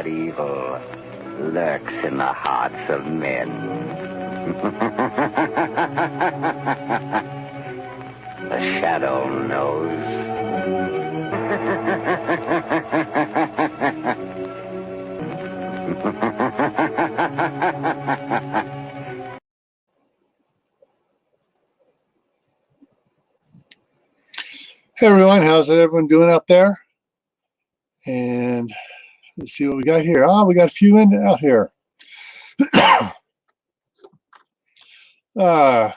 what evil lurks in the hearts of men. The shadow knows. Hey everyone, how's everyone doing out there? And let's see what we got here. We got a few in out here. Got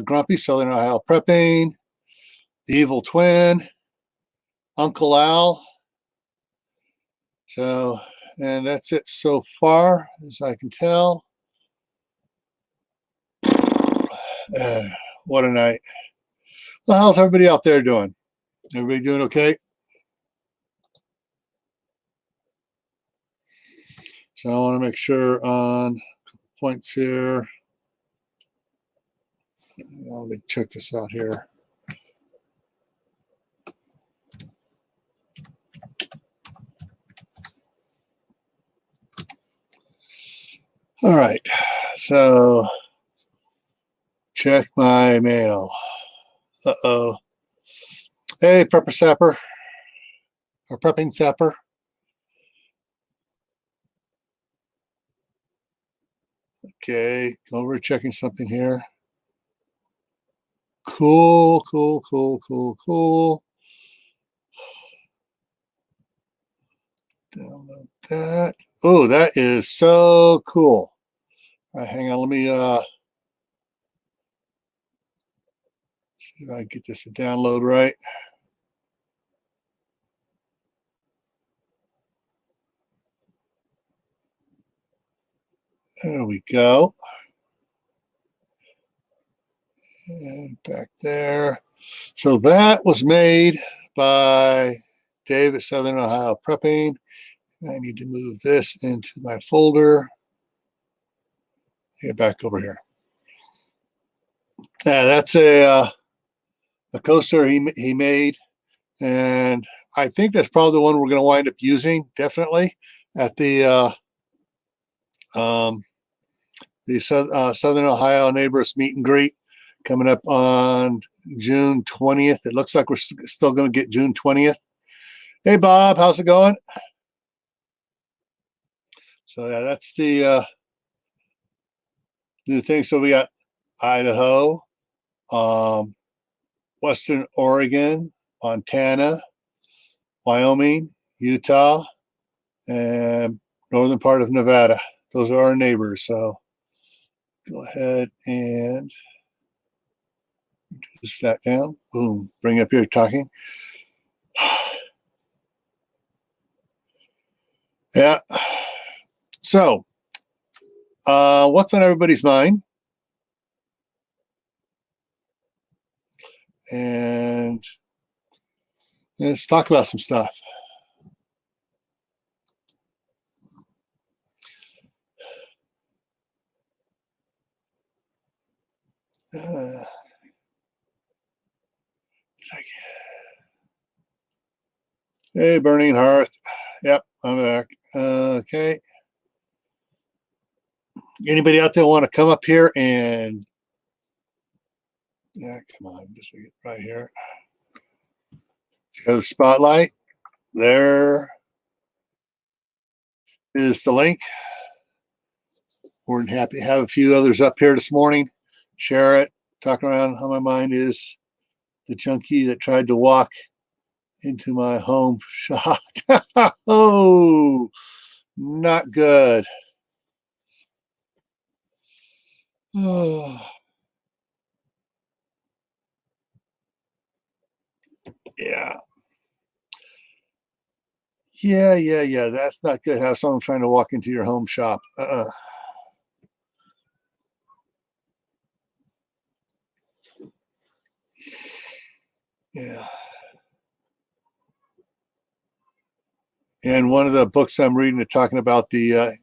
Grumpy, Southern Ohio Prepping, the Evil Twin, Uncle Al. So, and that's it so far, as I can tell. What a night. Well, how's everybody out there doing? Everybody doing okay? So I want to make sure on a couple points here. Let me check this out here. All right, so check my mail. Uh-oh. Hey, Prepper Sapper, or Prepping Sapper. Okay, over checking something here. Cool. Download that. Oh, that is so cool. All right, hang on, let me see if I can get this to download right. There we go. And back there. So that was made by Dave at Southern Ohio Prepping. I need to move this into my folder. Get back over here. Yeah, that's a coaster he made, and I think that's probably the one we're going to wind up using, definitely, at the Southern Ohio Neighbors Meet and Greet coming up on June 20th. It looks like we're still going to get June 20th. Hey, Bob, how's it going? So yeah, that's the new thing. So we got Idaho, Western Oregon, Montana, Wyoming, Utah, and northern part of Nevada. Those are our neighbors. So go ahead and just that down. Boom. Bring up here talking. Yeah. So, what's on everybody's mind? And let's talk about some stuff. Hey, Burning Hearth. Yep, I'm back. Okay. Anybody out there want to come up here and come on, just get right here. Show the spotlight. There is the link. More than happy to have a few others up here this morning. Share it. Talk around how my mind is. The junkie that tried to walk into my home shop. Oh, not good. Oh. Yeah. Yeah. That's not good. Have someone trying to walk into your home shop. Yeah. And one of the books I'm reading are talking about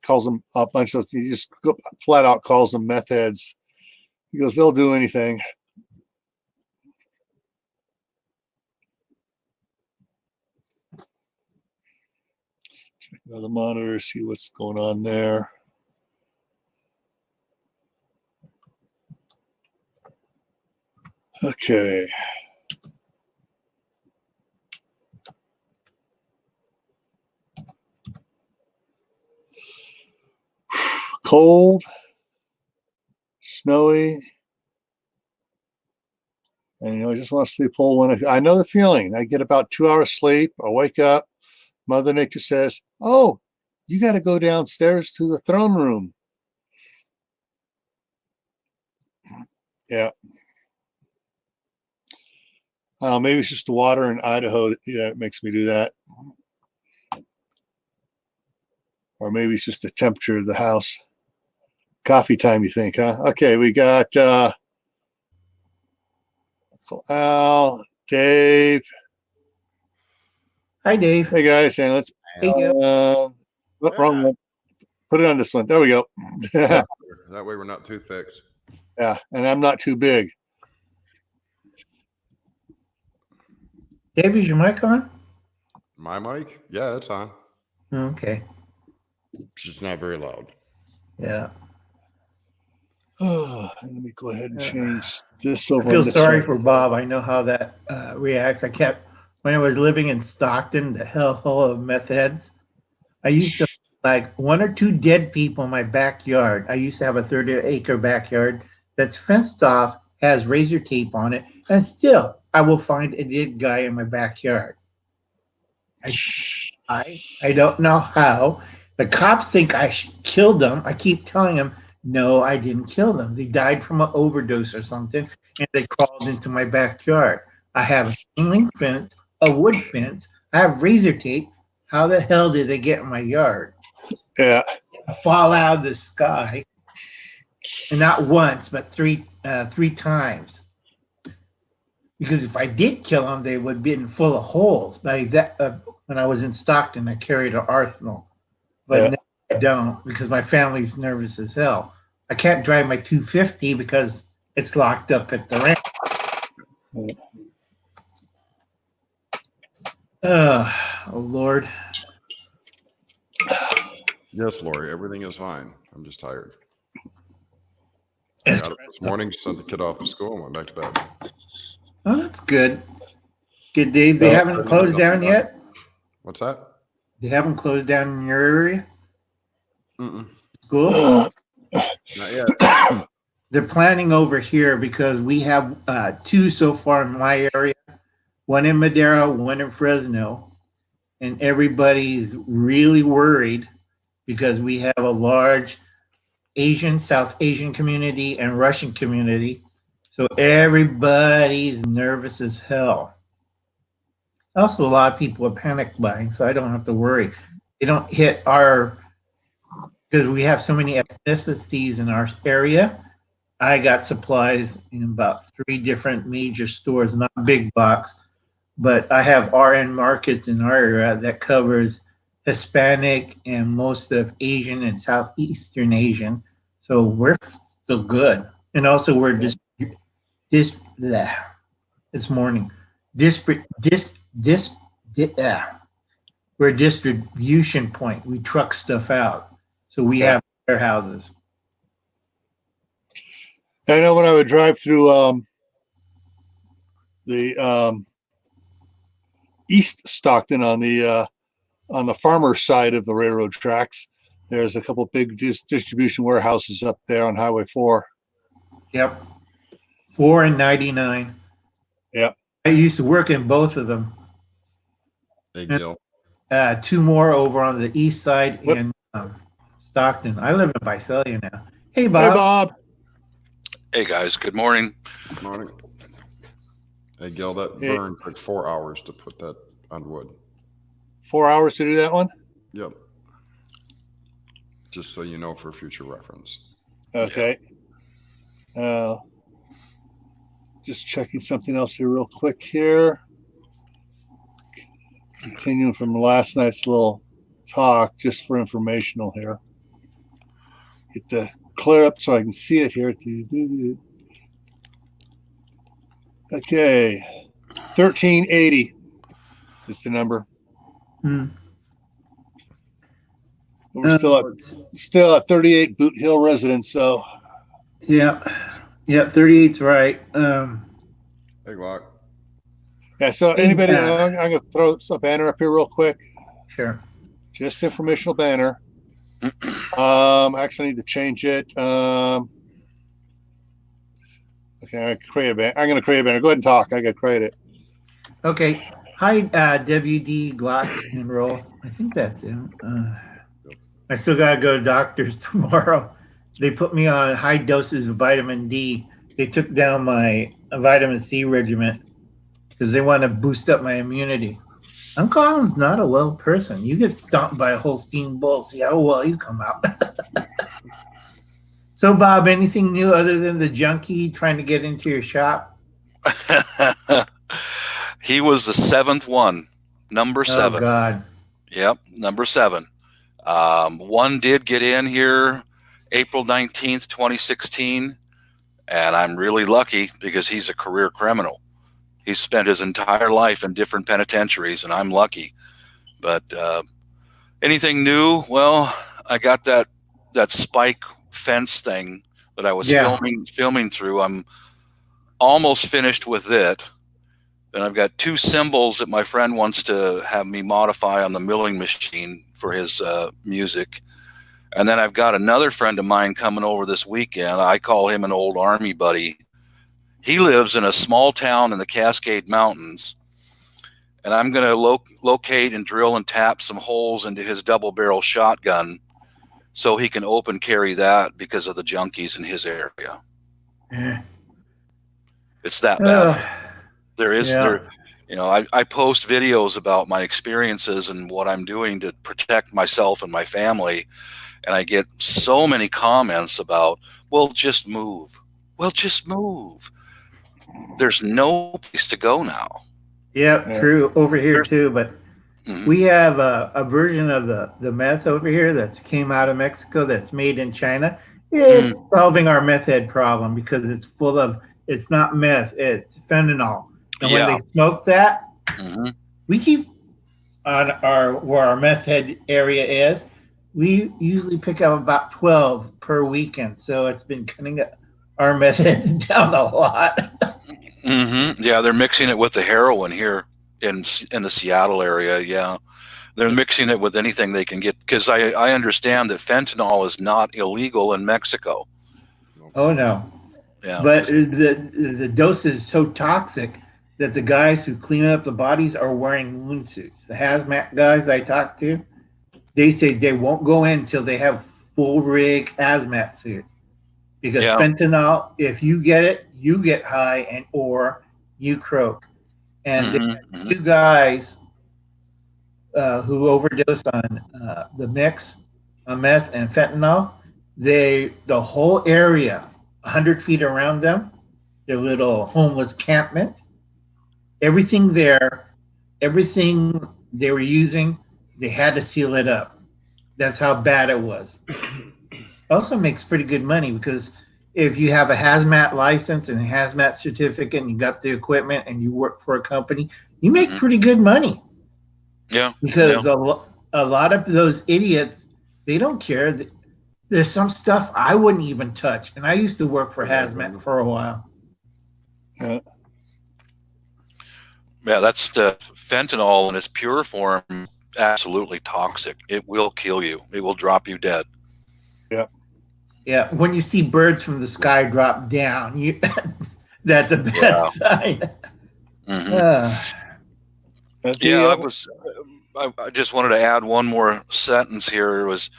calls them a bunch of, he just flat out calls them meth heads. He goes, they'll do anything. Check the monitor, see what's going on there. Okay. Cold, snowy, and I just want to sleep whole. When I know the feeling. I get about 2 hours sleep. I wake up. Mother Nature says, "Oh, you got to go downstairs to the throne room." Yeah. Maybe it's just the water in Idaho. Yeah, it makes me do that. Or maybe it's just the temperature of the house. Coffee time, you think, huh? Okay, we got Al, Dave. Hi, Dave. Hey, guys, and let's. Hey, Gil. Wrong one. Put it on this one. There we go. That way we're not toothpicks. Yeah, and I'm not too big. Dave, is your mic on? My mic? Yeah, it's on. Okay. It's just not very loud. Yeah. Oh, let me go ahead and change this over. I feel on this sorry side. for Bob. I know how that reacts. When I was living in Stockton, the hellhole of meth heads, I used to like 1 or 2 dead people in my backyard. I used to have a 30-acre backyard that's fenced off, has razor tape on it, and still I will find a dead guy in my backyard. I don't know how. The cops think I killed them. I keep telling them, no, I didn't kill them. They died from an overdose or something, and they crawled into my backyard. I have a chain link fence, a wood fence. I have razor tape. How the hell did they get in my yard? Yeah. I fall out of the sky, and not once, but three times. Because if I did kill them, they would have been full of holes. Like that, when I was in Stockton, I carried an arsenal, but now I don't because my family's nervous as hell. I can't drive my 250 because it's locked up at the ramp. Oh Lord. Yes, Lori, everything is fine. I'm just tired. I got up this morning, sent the kid off to school, and went back to bed. Oh, that's good. Good, Dave. They haven't closed down yet? What's that? They haven't closed down in your area? School? Not yet. They're planning over here because we have 2 so far in my area, one in Madera, one in Fresno, and everybody's really worried because we have a large South Asian community and Russian community, so everybody's nervous as hell. Also, a lot of people are panic buying, so I don't have to worry. They don't hit because we have so many ethnicities in our area. I got supplies in about 3 different major stores, not big box, but I have RN markets in our area that covers Hispanic and most of Asian and Southeastern Asian. So we're still good. And also we're we're a distribution point. We truck stuff out. So we have warehouses. I know when I would drive through the East Stockton on the farmer side of the railroad tracks, there's a couple big distribution warehouses up there on Highway 4. Yep. 4 and 99. Yep. I used to work in both of them. Hey, Gil. 2 more over on the east side in Stockton. I live in Visalia now. Hey, Bob. Hey, Bob. Hey, guys. Good morning. Good morning. Hey, Gil, that burn took 4 hours to put that on wood. 4 hours to do that one? Yep. Just so you know for future reference. Okay. Just checking something else here real quick here. Continuing from last night's little talk, just for informational here. Get the clear up so I can see it here. Okay. 1380 is the number. We're still at 38 Boot Hill residence. So Yeah, 38's right. Hey, Glock. yeah. So anybody, I'm going to throw a banner up here real quick. Sure. Just informational banner. Actually, I need to change it. Okay, I create a banner. I'm going to create a banner. Go ahead and talk. I got to create it. Okay. Hi, WD Glock and roll. I think that's it. I still got to go to doctors tomorrow. They put me on high doses of vitamin D. They took down my vitamin C regimen because they want to boost up my immunity. I'm Colin's not a well person. You get stomped by a Holstein bull. See how well you come out. So, Bob, anything new other than the junkie trying to get into your shop? He was the seventh one, number 7. Oh, God. Yep, number 7. One did get in here April 19th, 2016, and I'm really lucky because he's a career criminal. He's spent his entire life in different penitentiaries, and I'm lucky. But anything new? Well, I got that spike fence thing that I was filming through. I'm almost finished with it. Then I've got 2 cymbals that my friend wants to have me modify on the milling machine for his music. And then I've got another friend of mine coming over this weekend. I call him an old army buddy. He lives in a small town in the Cascade Mountains, and I'm going to locate and drill and tap some holes into his double-barrel shotgun so he can open carry that because of the junkies in his area. Yeah. It's that bad. I post videos about my experiences and what I'm doing to protect myself and my family, and I get so many comments about, well, just move. Well, just move. There's no place to go now. Yeah, true. Over here too, but we have a version of the meth over here that's came out of Mexico that's made in China. It's solving our meth head problem because it's not meth, it's fentanyl. And when they smoke that, we keep on where our meth head area is, we usually pick up about 12 per weekend. So it's been cutting our meth heads down a lot. Yeah, they're mixing it with the heroin here in the Seattle area. Yeah, they're mixing it with anything they can get because I understand that fentanyl is not illegal in Mexico. Oh no, yeah, but the dose is so toxic that the guys who clean up the bodies are wearing wound suits. The hazmat guys I talked to, they say they won't go in until they have full rig hazmat suit. Because fentanyl, if you get it, you get high or you croak. And the 2 guys who overdosed on the mix of meth and fentanyl, the whole area, 100 feet around them, their little homeless campment, everything there, everything they were using, they had to seal it up. That's how bad it was. Also makes pretty good money because if you have a hazmat license and a hazmat certificate and you got the equipment and you work for a company, you make pretty good money. Yeah. Because a lot of those idiots, they don't care. There's some stuff I wouldn't even touch. And I used to work for hazmat for a while. Yeah, that's the fentanyl in its pure form, absolutely toxic. It will kill you. It will drop you dead. Yeah. Yeah, when you see birds from the sky drop down, that's a bad sign. I just wanted to add one more sentence here. It was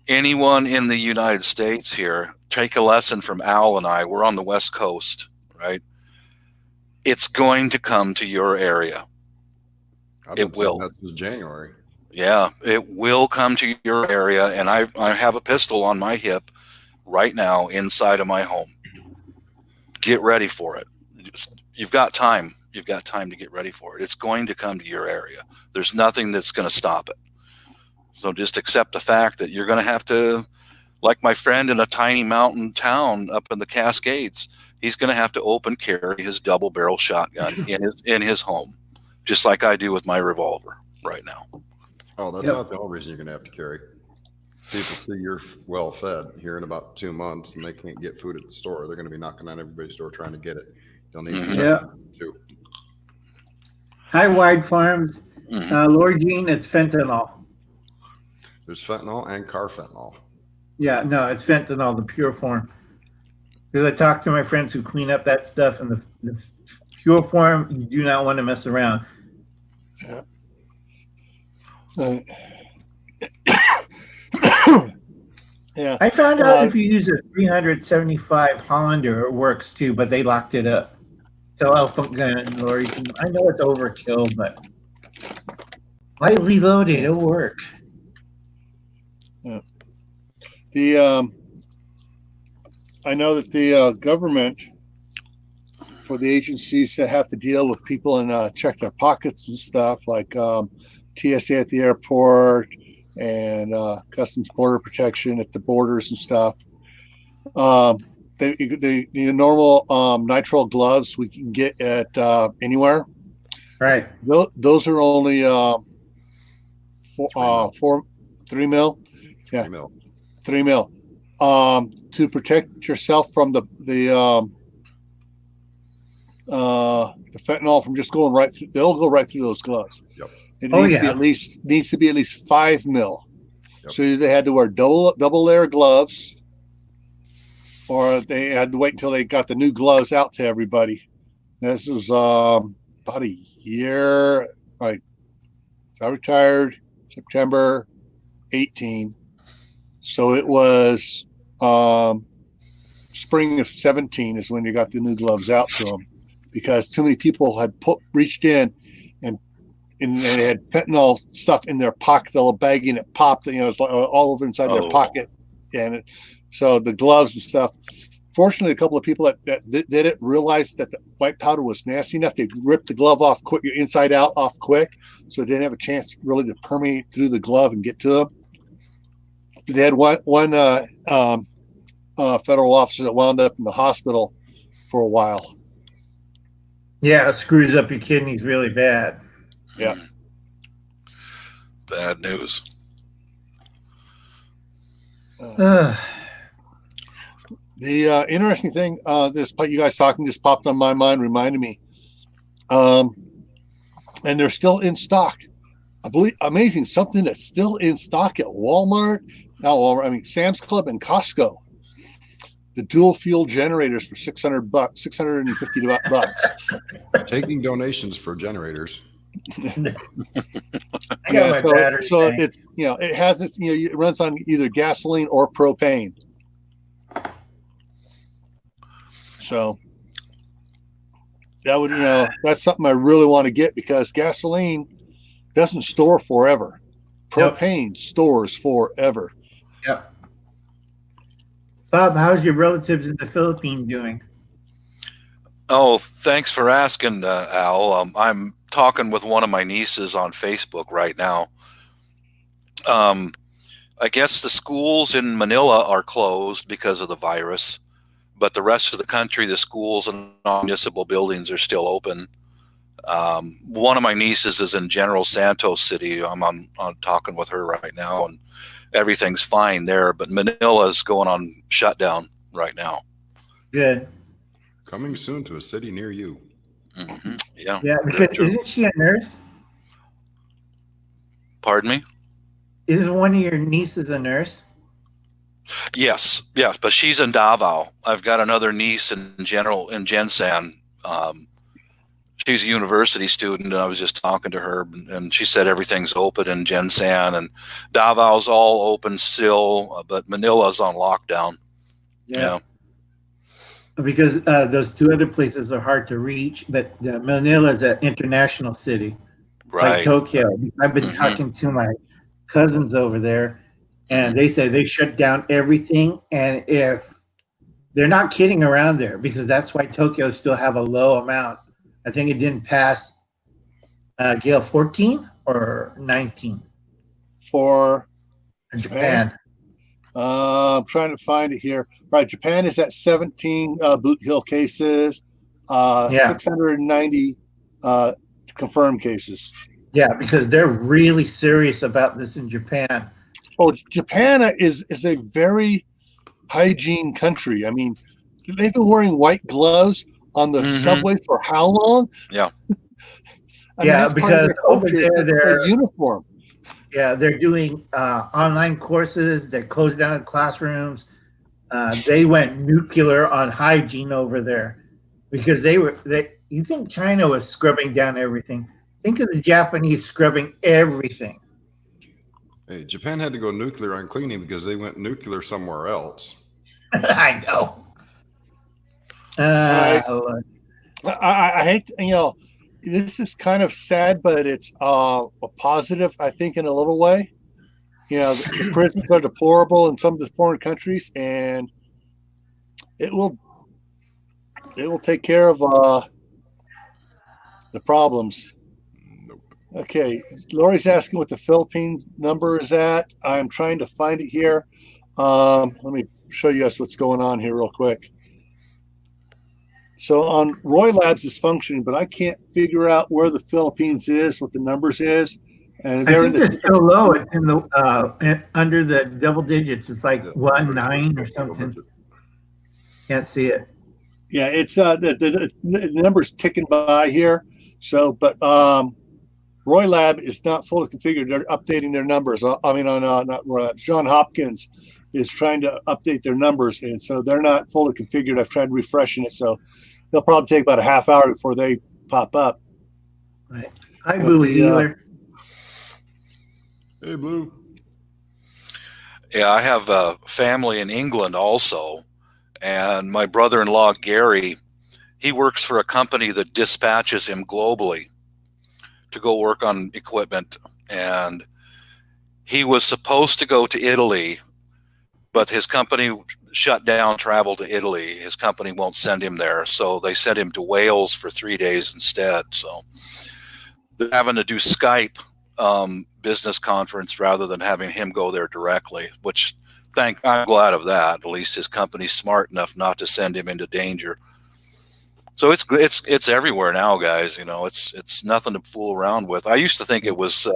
anyone in the United States here, take a lesson from Al and I. We're on the West Coast, right? It's going to come to your area. It will. That since January. Yeah, it will come to your area, and I have a pistol on my hip right now inside of my home. Get ready for it. You've got time. You've got time to get ready for it. It's going to come to your area. There's nothing that's going to stop it. So just accept the fact that you're going to have to, like my friend in a tiny mountain town up in the Cascades, he's going to have to open carry his double barrel shotgun in his home, just like I do with my revolver right now. Oh, that's not the only reason you're going to have to carry. people see you're well fed here in about 2 months and they can't get food at the store, they're going to be knocking on everybody's door trying to get it. They'll need to Yeah. too. Hi, Wide Farms. Lord Jean, it's fentanyl. There's fentanyl and carfentanil. Yeah, no, it's fentanyl, the pure form. Because I talked to my friends who clean up that stuff, and the pure form, you do not want to mess around. Yeah. Yeah. I found out if you use a 375 Hollander, it works too, but they locked it up. So elephant gun, or you can, I know it's overkill, but lightly loaded, it'll work. Yeah. I know that the government, for the agencies that have to deal with people and check their pockets and stuff, like TSA at the airport and Customs Border Protection at the borders and stuff, the normal nitrile gloves we can get at anywhere. Right. Those are only 3 mil. Yeah, 3 mil. To protect yourself from the fentanyl from just going right through. They'll go right through those gloves. Yep. It needs to be at least 5 mil. Yep. So they had to wear double layer gloves, or they had to wait until they got the new gloves out to everybody. This was about a year. Right, I retired September 18. So it was spring of 17 is when you got the new gloves out to them, because too many people had reached in and they had fentanyl stuff in their pocket, the little baggie, and it popped. It's all over inside their pocket, and so the gloves and stuff. Fortunately, a couple of people that didn't realize that the white powder was nasty enough. They ripped the glove off quick, inside out, off quick, so it didn't have a chance really to permeate through the glove and get to them. They had one federal officer that wound up in the hospital for a while. Yeah, it screws up your kidneys really bad. Yeah. Bad news. The interesting thing, this you guys talking just popped on my mind, reminded me, and they're still in stock. I believe amazing something that's still in stock at Walmart. Sam's Club and Costco. The dual fuel generators for $600, $650. Taking donations for generators. So it's it has this it runs on either gasoline or propane. So that would that's something I really want to get, because gasoline doesn't store forever. Propane stores forever. Yep. Bob, how's your relatives in the Philippines doing? Oh, thanks for asking, Al. I'm talking with one of my nieces on Facebook right now. I guess the schools in Manila are closed because of the virus, but the rest of the country, the schools and municipal buildings are still open. One of my nieces is in General Santos City. I'm on talking with her right now, and everything's fine there, but Manila's going on shutdown right now. Good. Coming soon to a city near you. Mm-hmm. Yeah. Yeah, because isn't she a nurse? Pardon me? Isn't one of your nieces a nurse? Yes, but she's in Davao. I've got another niece in Gensan. She's a university student, and I was just talking to her, and she said everything's open in Gensan, and Davao's all open still, but Manila's on lockdown. Yeah. Because those two other places are hard to reach, but Manila is an international city, right? Like Tokyo. I've been talking to my cousins over there, and they say they shut down everything, and if they're not kidding around there, because that's why Tokyo still have a low amount. I think it didn't pass Gale 14 or 19 for Japan. I'm trying to find it here. Right, Japan is at 17 boot heel cases, 690 confirmed cases. Yeah, because they're really serious about this in Japan. Japan is a very hygiene country. I mean, they've been wearing white gloves on the subway for how long? Yeah. I mean, that's part of because their over culture. there, It's a uniform. they're doing online courses that closed down the classrooms. They went nuclear on hygiene over there because you think China was scrubbing down everything. Think of the Japanese scrubbing everything. Hey, Japan had to go nuclear on cleaning because they went nuclear somewhere else. I know. I hate, this is kind of sad, but it's a positive, I think, in a little way. The prisons are deplorable in some of the foreign countries, and it will take care of the problems. Nope. Okay, Lori's asking what the Philippines number is at. I'm trying to find it here. Let me show you guys what's going on here real quick. So on Roy Labs is functioning, but I can't figure out where the Philippines is, what the numbers is. And I think they're still low. It's in the under the double digits. It's like 1.9 or something. Can't see it. Yeah, it's the number's ticking by here. So, but Roy Lab is not fully configured. They're updating their numbers. Not Roy Lab. John Hopkins is trying to update their numbers, and so they're not fully configured. I've tried refreshing it, so they'll probably take about a half hour before they pop up. Right. Hi, Blue Healer. Hey, Blue. Yeah, I have a family in England also, and my brother-in-law Gary, he works for a company that dispatches him globally to go work on equipment, and he was supposed to go to Italy, but his company shut down travel to Italy. His company won't send him there, so they sent him to Wales for 3 days instead. So they're having to do Skype business conference rather than having him go there directly, which I'm glad of that. At least his company's smart enough not to send him into danger. So it's everywhere now, guys. It's nothing to fool around with. I used to think it was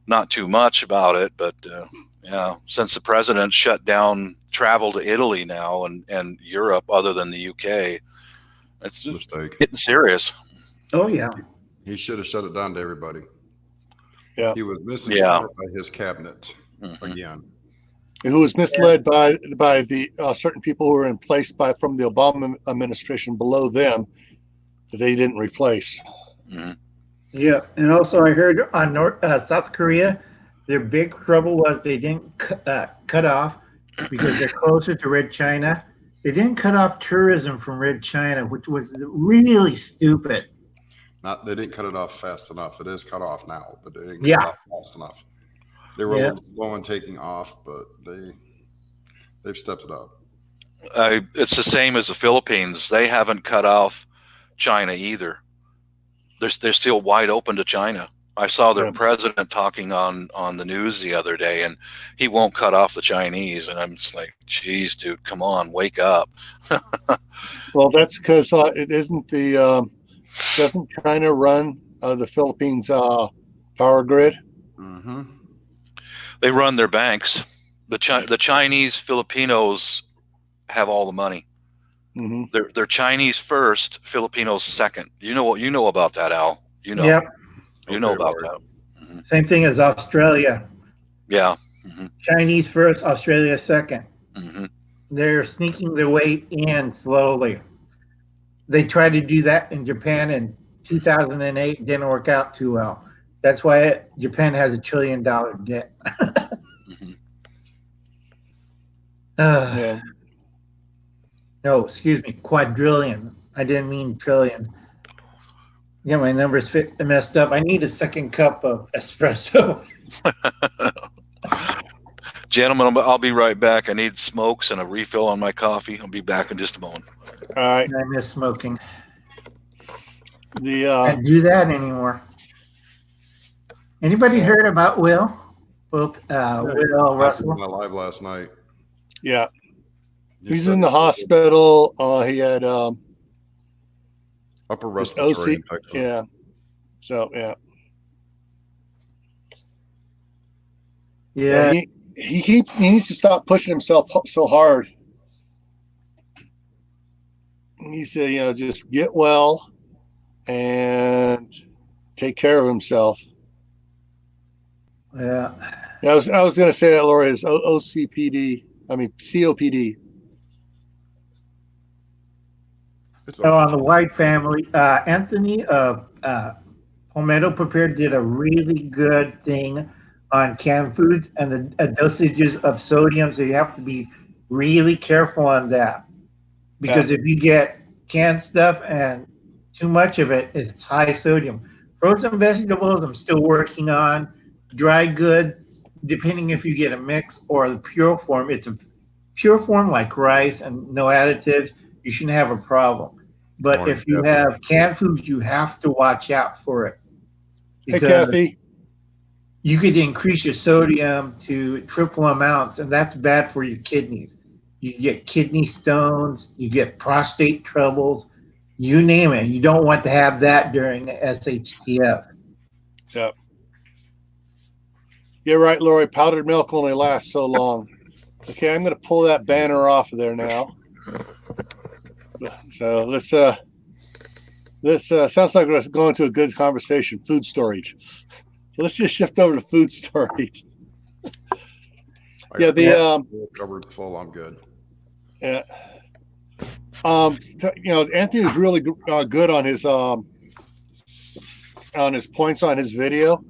not too much about it, but since the president shut down travel to Italy now and Europe, other than the UK, it's just getting serious. Oh yeah, he should have shut it down to everybody. Yeah, he was misinformed by his cabinet again. Who was misled by the certain people who were in place from the Obama administration below them that they didn't replace. Mm-hmm. Yeah, and also I heard on South Korea, their big trouble was they didn't cut off, because they're closer to Red China. They didn't cut off tourism from Red China, which was really stupid. They didn't cut it off fast enough. It is cut off now, but they didn't cut it off fast enough. They were a little slow in taking off, but they've stepped it up. It's the same as the Philippines. They haven't cut off China either. They're still wide open to China. I saw their president talking on the news the other day, and he won't cut off the Chinese. And I'm just like, geez, dude, come on, wake up. Well, that's because it isn't doesn't China run the Philippines power grid? Mm-hmm. They run their banks. The Chinese Filipinos have all the money. Mm-hmm. They're Chinese first, Filipinos second. You know about that, Al. Yep. You know about that. Mm-hmm. Same thing as Australia. Yeah. Mm-hmm. Chinese first, Australia second. Mm-hmm. They're sneaking their way in slowly. They tried to do that in Japan in 2008. It didn't work out too well. That's why Japan has $1 trillion debt. Yeah. No, excuse me, quadrillion. I didn't mean trillion. Yeah, my numbers messed up. I need a second cup of espresso. Gentlemen, I'll be right back. I need smokes and a refill on my coffee. I'll be back in just a moment. All right. I miss smoking. Can't do that anymore. Anybody heard about Will? Will Russell? My live last night. Yeah. He's in the hospital. He had upper respiratory infection. Yeah. So yeah. Yeah. He needs to stop pushing himself so hard. He said, just get well and take care of himself. Yeah. I was going to say that, Laura, is COPD. So on the White family, Anthony Palmetto Prepared did a really good thing on canned foods and the dosages of sodium. So you have to be really careful on that, because if you get canned stuff and too much of it, it's high sodium. Frozen vegetables, I'm still working on. Dry goods, depending if you get a mix or the pure form, it's a pure form like rice and no additives, you shouldn't have a problem. But if you have canned foods, you have to watch out for it. Hey, Kathy. You could increase your sodium to triple amounts, and that's bad for your kidneys. You get kidney stones, you get prostate troubles, you name it. You don't want to have that during the SHTF. Yep. You're right, Lori. Powdered milk only lasts so long. Okay, I'm going to pull that banner off of there now. So let's sounds like we're going to a good conversation. Food storage. So let's just shift over to food storage. cupboard's full. I'm good. Yeah. Anthony was really good on his points on his video,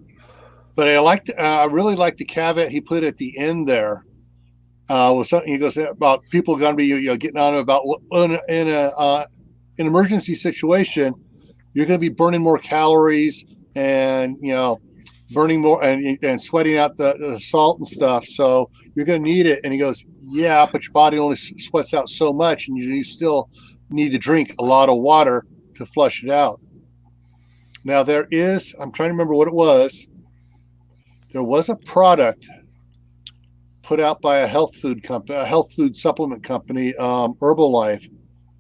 but I really liked the caveat he put at the end there. Was something he goes about people going to be getting on about in an emergency situation, you're going to be burning more calories and burning more and sweating out the salt and stuff. So you're going to need it. And he goes, yeah, but your body only sweats out so much, and you still need to drink a lot of water to flush it out. Now I'm trying to remember what it was. There was a product put out by a health food supplement company, Herbalife,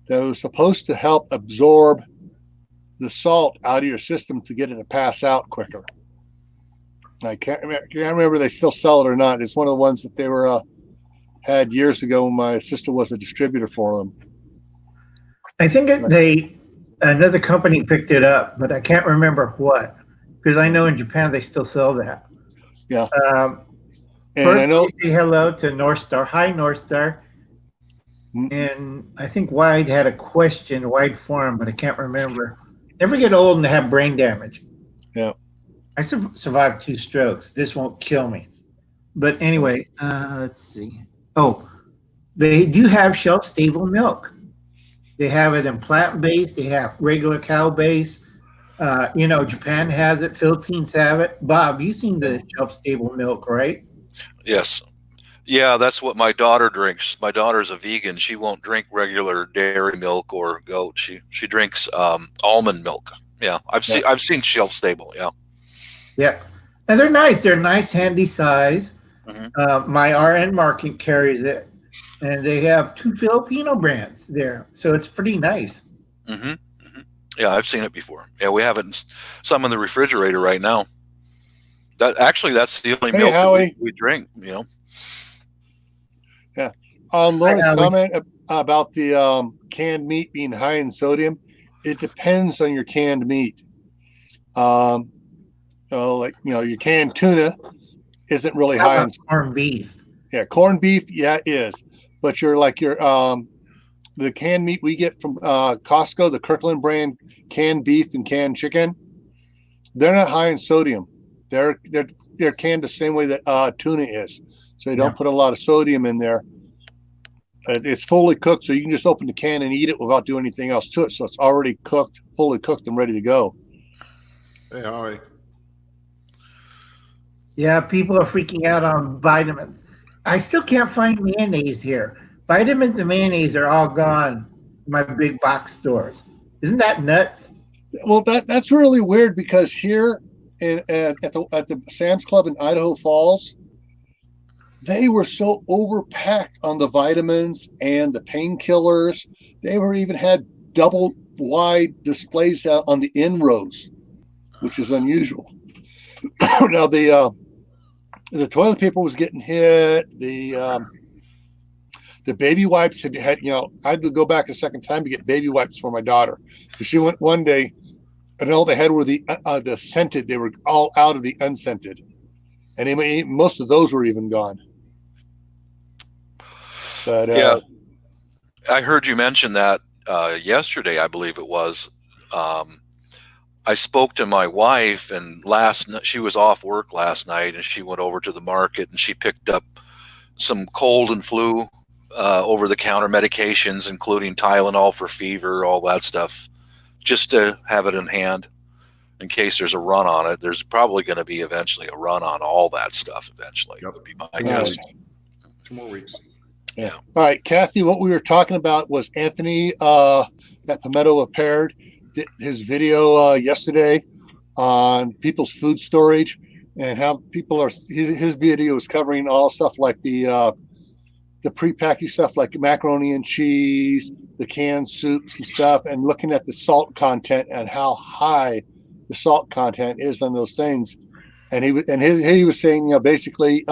that was supposed to help absorb the salt out of your system to get it to pass out quicker. I can't remember if they still sell it or not. It's one of the ones that they had years ago when my sister was a distributor for them. I think another company picked it up, but I can't remember what, because I know in Japan they still sell that. Yeah. And first, I know. Say hello to North Star. Hi, North Star. And I think Wide had a question, Wide Forum, but I can't remember. Never get old and have brain damage. Yeah. I survived 2 strokes. This won't kill me. But anyway, let's see. Oh, they do have shelf-stable milk. They have it in plant-based. They have regular cow-based. Japan has it. Philippines have it. Bob, you've seen the shelf-stable milk, right? Yes. Yeah, that's what my daughter drinks. My daughter's a vegan. She won't drink regular dairy milk or goat. She drinks almond milk. Yeah, I've seen shelf stable. Yeah. Yeah, and they're nice. They're nice, handy size. Mm-hmm. My RN Market carries it, and they have 2 Filipino brands there, so it's pretty nice. Mm-hmm. Mm-hmm. Yeah, I've seen it before. Yeah, we have it some in the refrigerator right now. That's the only milk that we drink. Yeah. Laura's comment about the canned meat being high in sodium, it depends on your canned meat. Your canned tuna isn't really high in corned beef. Yeah, corned beef, it is. But the canned meat we get from Costco, the Kirkland brand canned beef and canned chicken, they're not high in sodium. They're canned the same way that tuna is. So they don't put a lot of sodium in there. It's fully cooked, so you can just open the can and eat it without doing anything else to it. So it's already cooked, fully cooked and ready to go. Hey, Howie. Yeah, people are freaking out on vitamins. I still can't find mayonnaise here. Vitamins and mayonnaise are all gone in my big box stores. Isn't that nuts? Well, that's really weird, because here at the Sam's Club in Idaho Falls, they were so overpacked on the vitamins and the painkillers. They even had double wide displays out on the end rows, which is unusual. Now The toilet paper was getting hit. The baby wipes had, I had to go back a second time to get baby wipes for my daughter. So she went one day, and all they had were the scented. They were all out of the unscented, and most of those were even gone. But yeah, I heard you mention that yesterday, I believe it was. I spoke to my wife, and she was off work last night, and she went over to the market and she picked up some cold and flu over-the-counter medications, including Tylenol for fever, all that stuff, just to have it in hand in case there's a run on it. There's probably going to be eventually a run on all that stuff eventually. Yep. Would be my guess. 2 more weeks. Yeah. All right, Kathy, what we were talking about was Anthony, that Pimento Repaired, did his video yesterday on people's food storage and how people are, his video is covering all stuff like the prepackaged stuff like macaroni and cheese, the canned soups and stuff, and looking at the salt content and how high the salt content is on those things. And he was saying, basically,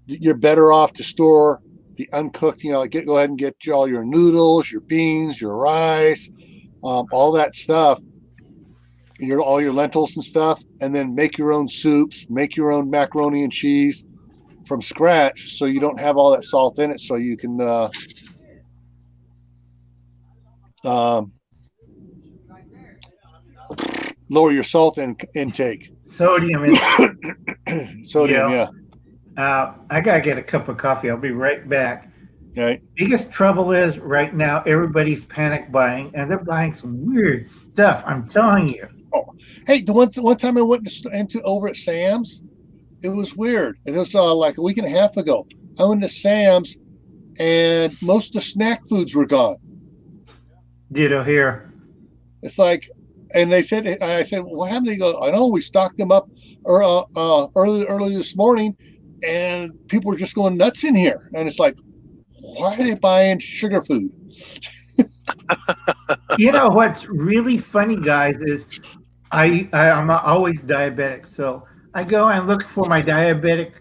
you're better off to store the uncooked, go ahead and get all your noodles, your beans, your rice, all that stuff, all your lentils and stuff, and then make your own soups, make your own macaroni and cheese from scratch, so you don't have all that salt in it, so you can lower your salt intake. Sodium is Sodium, yeah. I gotta get a cup of coffee. I'll be right back. Right. Biggest trouble is right now everybody's panic buying, and they're buying some weird stuff. I'm telling you. Oh, hey, the one time I went into over at Sam's, it was weird. It was like a week and a half ago. I went to Sam's, and most of the snack foods were gone. Ditto here. It's like, and I said, what happened? They go, I know we stocked them up early this morning, and people were just going nuts in here. And it's like, why are they buying sugar food? You know what's really funny, guys, is I'm always diabetic, so I go and look for my diabetic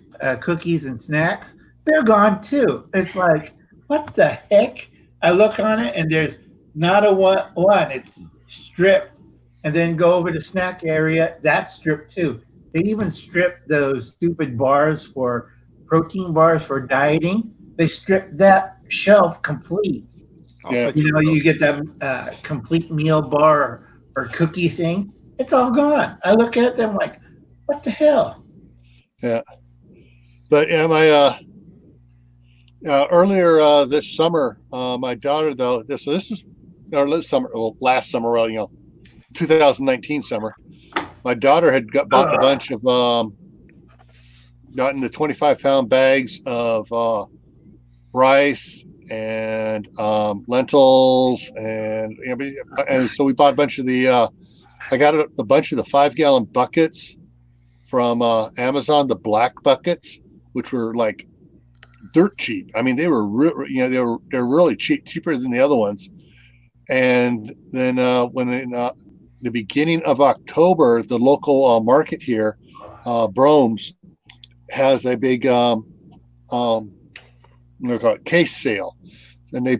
cookies and snacks. They're gone too. It's like, what the heck? I look on it and there's not a one. It's stripped. And then go over to snack area. That's stripped too. They even stripped those stupid bars for protein bars for dieting. They stripped that shelf complete. Yeah. You get that complete meal bar or cookie thing. It's all gone. I look at them like, what the hell? Yeah. But yeah, my earlier this summer, my daughter though, this was last summer, 2019 summer, my daughter had bought a bunch of gotten the 25-pound bags of rice and lentils, and so we bought a bunch of I got a bunch of the 5-gallon buckets from Amazon, the black buckets, which were like dirt cheap. I mean, they were they're really cheap, cheaper than the other ones. And then when in the beginning of October, the local market here, Brome's, has a big case sale, and they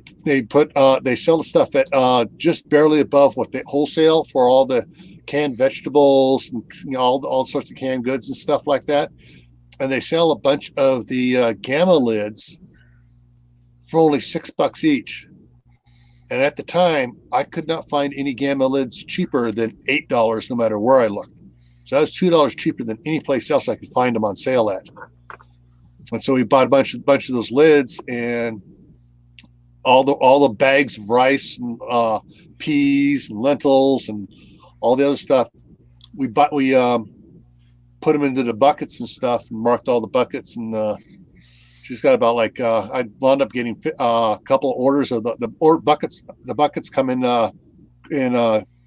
sell the stuff at just barely above what they wholesale for all the canned vegetables and all sorts of canned goods and stuff like that. And they sell a bunch of the Gamma lids for only $6 each. And at the time, I could not find any Gamma lids cheaper than $8, no matter where I looked. So that was $2 cheaper than any place else I could find them on sale at. And so we bought a bunch of those lids and all the bags of rice and peas and lentils and all the other stuff. We put them into the buckets and stuff and marked all the buckets, and she's got about I wound up getting a couple of orders of the buckets. The buckets come in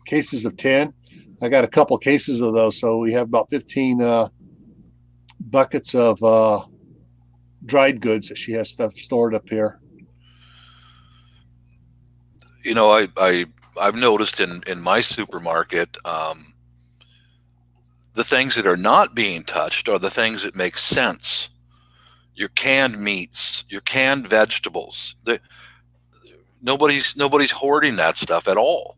cases of 10. I got a couple of cases of those, so we have about 15 buckets of dried goods that she has stuff stored up here. I've noticed in my supermarket, The things that are not being touched are the things that make sense. Your canned meats, your canned vegetables. Nobody's hoarding that stuff at all.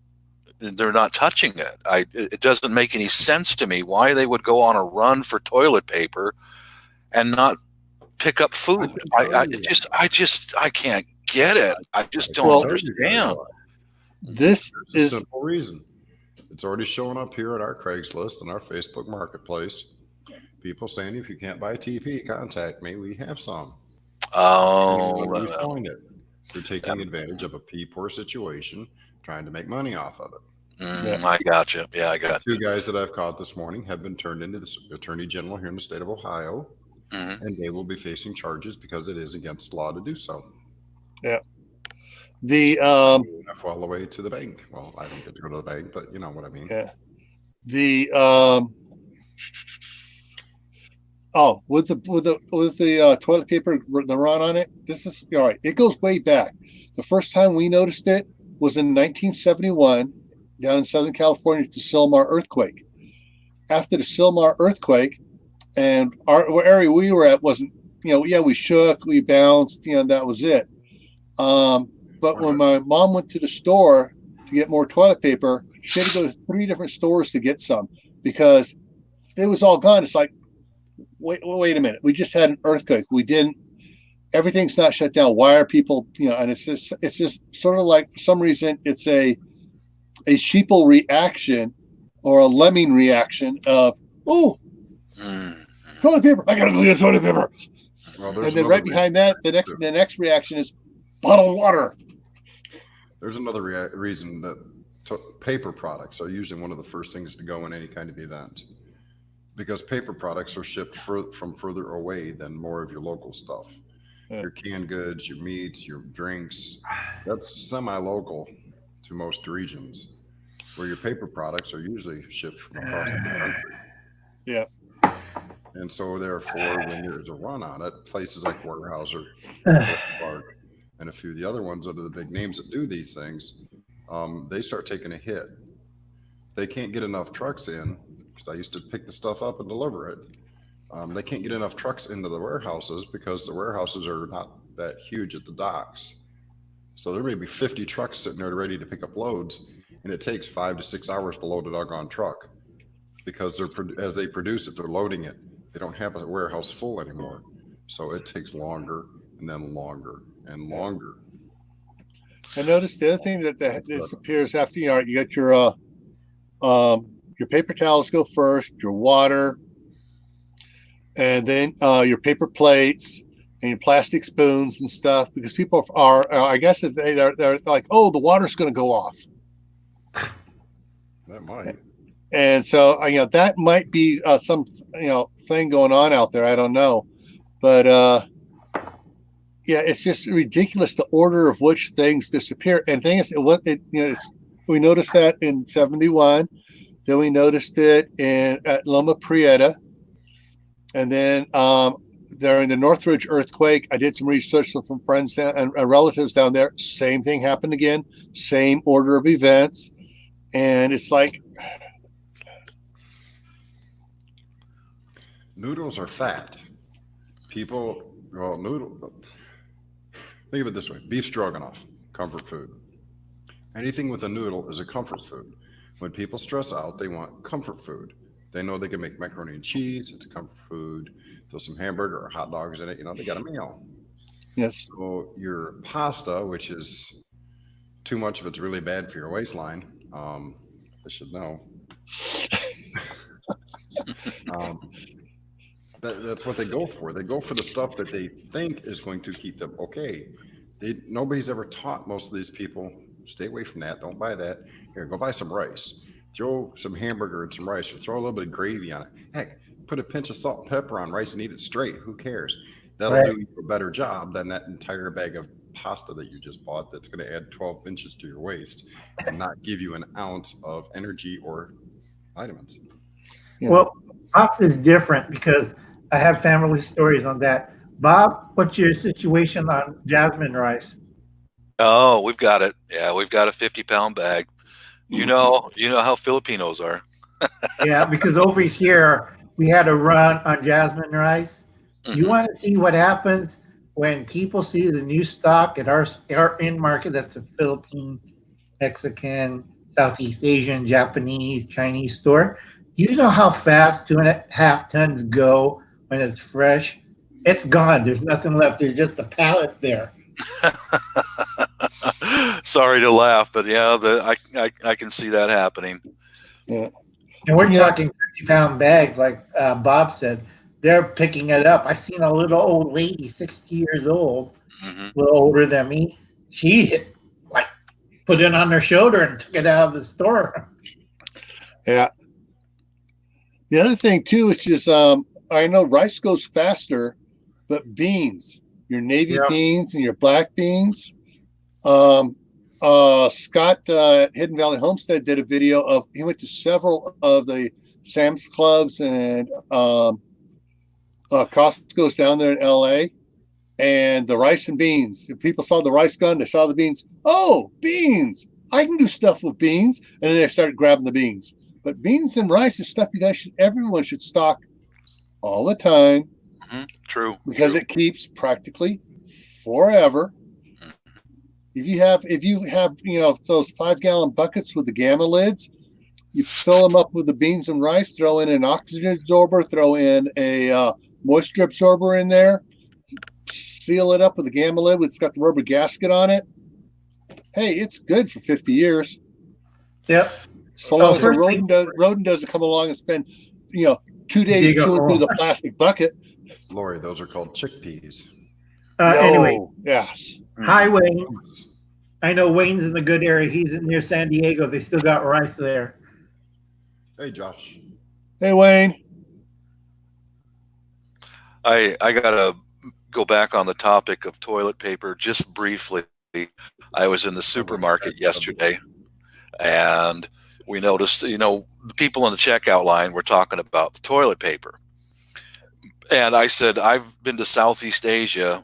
They're not touching it. It doesn't make any sense to me why they would go on a run for toilet paper and not pick up food. I can't get it. I just don't understand. This There's is a simple reason. It's already showing up here at our Craigslist and our Facebook Marketplace. People saying, if you can't buy TP, contact me. We have some. Oh, selling it. They're taking advantage of a poor situation, trying to make money off of it. I got you. Yeah, I got Two guys that I've caught this morning have been turned into the Attorney General here in the state of Ohio, and they will be facing charges because it is against law to do so. Yeah. The all the way to the bank. Well, I don't get to go to the bank, but you know what I mean. Yeah. The with the toilet paper, the run on it. This is all right. It goes way back. The first time we noticed it was in 1971 down in Southern California, the Sylmar earthquake. After the Sylmar earthquake, and our area we were at wasn't, we shook, we bounced, that was it. But when my mom went to the store to get more toilet paper, she had to go to 3 different stores to get some because it was all gone. It's like, wait a minute. We just had an earthquake. Everything's not shut down. Why are people, and it's just sort of like, for some reason, it's a sheeple reaction or a lemming reaction of, toilet paper. I got to go get toilet paper. Well, and then right behind that, the next reaction is bottled water. There's another reason that paper products are usually one of the first things to go in any kind of event, because paper products are shipped from further away than more of your local stuff. Yeah. Your canned goods, your meats, your drinks, that's semi-local to most regions, where your paper products are usually shipped from across the country. Yeah. And so therefore, when there's a run on it, places like Weyerhaeuser, Clark, and a few of the other ones that are the big names that do these things, they start taking a hit. They can't get enough trucks in, because I used to pick the stuff up and deliver it. They can't get enough trucks into the warehouses because the warehouses are not that huge at the docks. So there may be 50 trucks sitting there ready to pick up loads, and it takes 5 to 6 hours to load a doggone truck because as they produce it, they're loading it. They don't have a warehouse full anymore. So it takes longer and then longer and longer. I noticed the other thing that disappears after you got your paper towels go first, your water, and then your paper plates and your plastic spoons and stuff, because people are, I guess, if they're like, oh, the water's going to go off. That might. And so, that might be some, thing going on out there. I don't know, but it's just ridiculous the order of which things disappear. And thing is, we noticed that in 71. Then we noticed it at Loma Prieta. And then during the Northridge earthquake, I did some research from friends and relatives down there. Same thing happened again. Same order of events. And it's like... Noodles are fat. Think of it this way. Beef stroganoff, comfort food. Anything with a noodle is a comfort food. When people stress out, they want comfort food. They know they can make macaroni and cheese. It's a comfort food. Throw some hamburger or hot dogs in it. They got a meal. Yes. So your pasta, which is too much of it's really bad for your waistline. I should know. That's what they go for. They go for the stuff that they think is going to keep them okay. Nobody's ever taught most of these people, stay away from that. Don't buy that. Here, go buy some rice. Throw some hamburger and some rice, or throw a little bit of gravy on it. Heck, put a pinch of salt and pepper on rice and eat it straight. Who cares? That'll do you a better job than that entire bag of pasta that you just bought that's going to add 12 inches to your waist and not give you an ounce of energy or vitamins. Yeah. Well, pasta is different because I have family stories on that. Bob, what's your situation on jasmine rice? Oh, we've got it. Yeah, we've got a 50-pound bag. You know how Filipinos are. Yeah, because over here we had a run on jasmine rice. You Mhm. want to see what happens when people see the new stock at our in market? That's a Philippine, Mexican, Southeast Asian, Japanese, Chinese store. You know how fast 2.5 tons go when it's fresh? It's gone. There's nothing left. There's just a pallet there. Sorry to laugh, but yeah, I can see that happening. Yeah. And we're Yeah. talking 50-pound bags, like Bob said. They're picking it up. I seen a little old lady, 60 years old, Hmm. a little older than me. She like put it on her shoulder and took it out of the store. Yeah. The other thing too is just I know rice goes faster, but beans, your navy Yeah. beans and your black beans. Scott at Hidden Valley Homestead did a video of he went to several of the Sam's Clubs and Costco's down there in LA, and the rice and beans. If people saw the rice gun, they saw the beans. Oh, beans! I can do stuff with beans, and then they started grabbing the beans. But beans and rice is stuff everyone should stock all the time True. because True. it keeps practically forever. If you have those 5-gallon buckets with the gamma lids, you fill them up with the beans and rice, throw in an oxygen absorber, throw in a moisture absorber in there, seal it up with a gamma lid. It's got the rubber gasket on it. Hey, it's good for 50 years. Yep. So long as a rodent doesn't come along and spend 2 days chewing through the plastic bucket. Lori, those are called chickpeas. Anyway, yes. Hi, Wayne. I know Wayne's in the good area. He's near San Diego. They still got rice there. Hey, Josh. Hey, Wayne. I gotta go back on the topic of toilet paper just briefly. I was in the supermarket yesterday, and we noticed, the people in the checkout line were talking about the toilet paper. And I said, I've been to Southeast Asia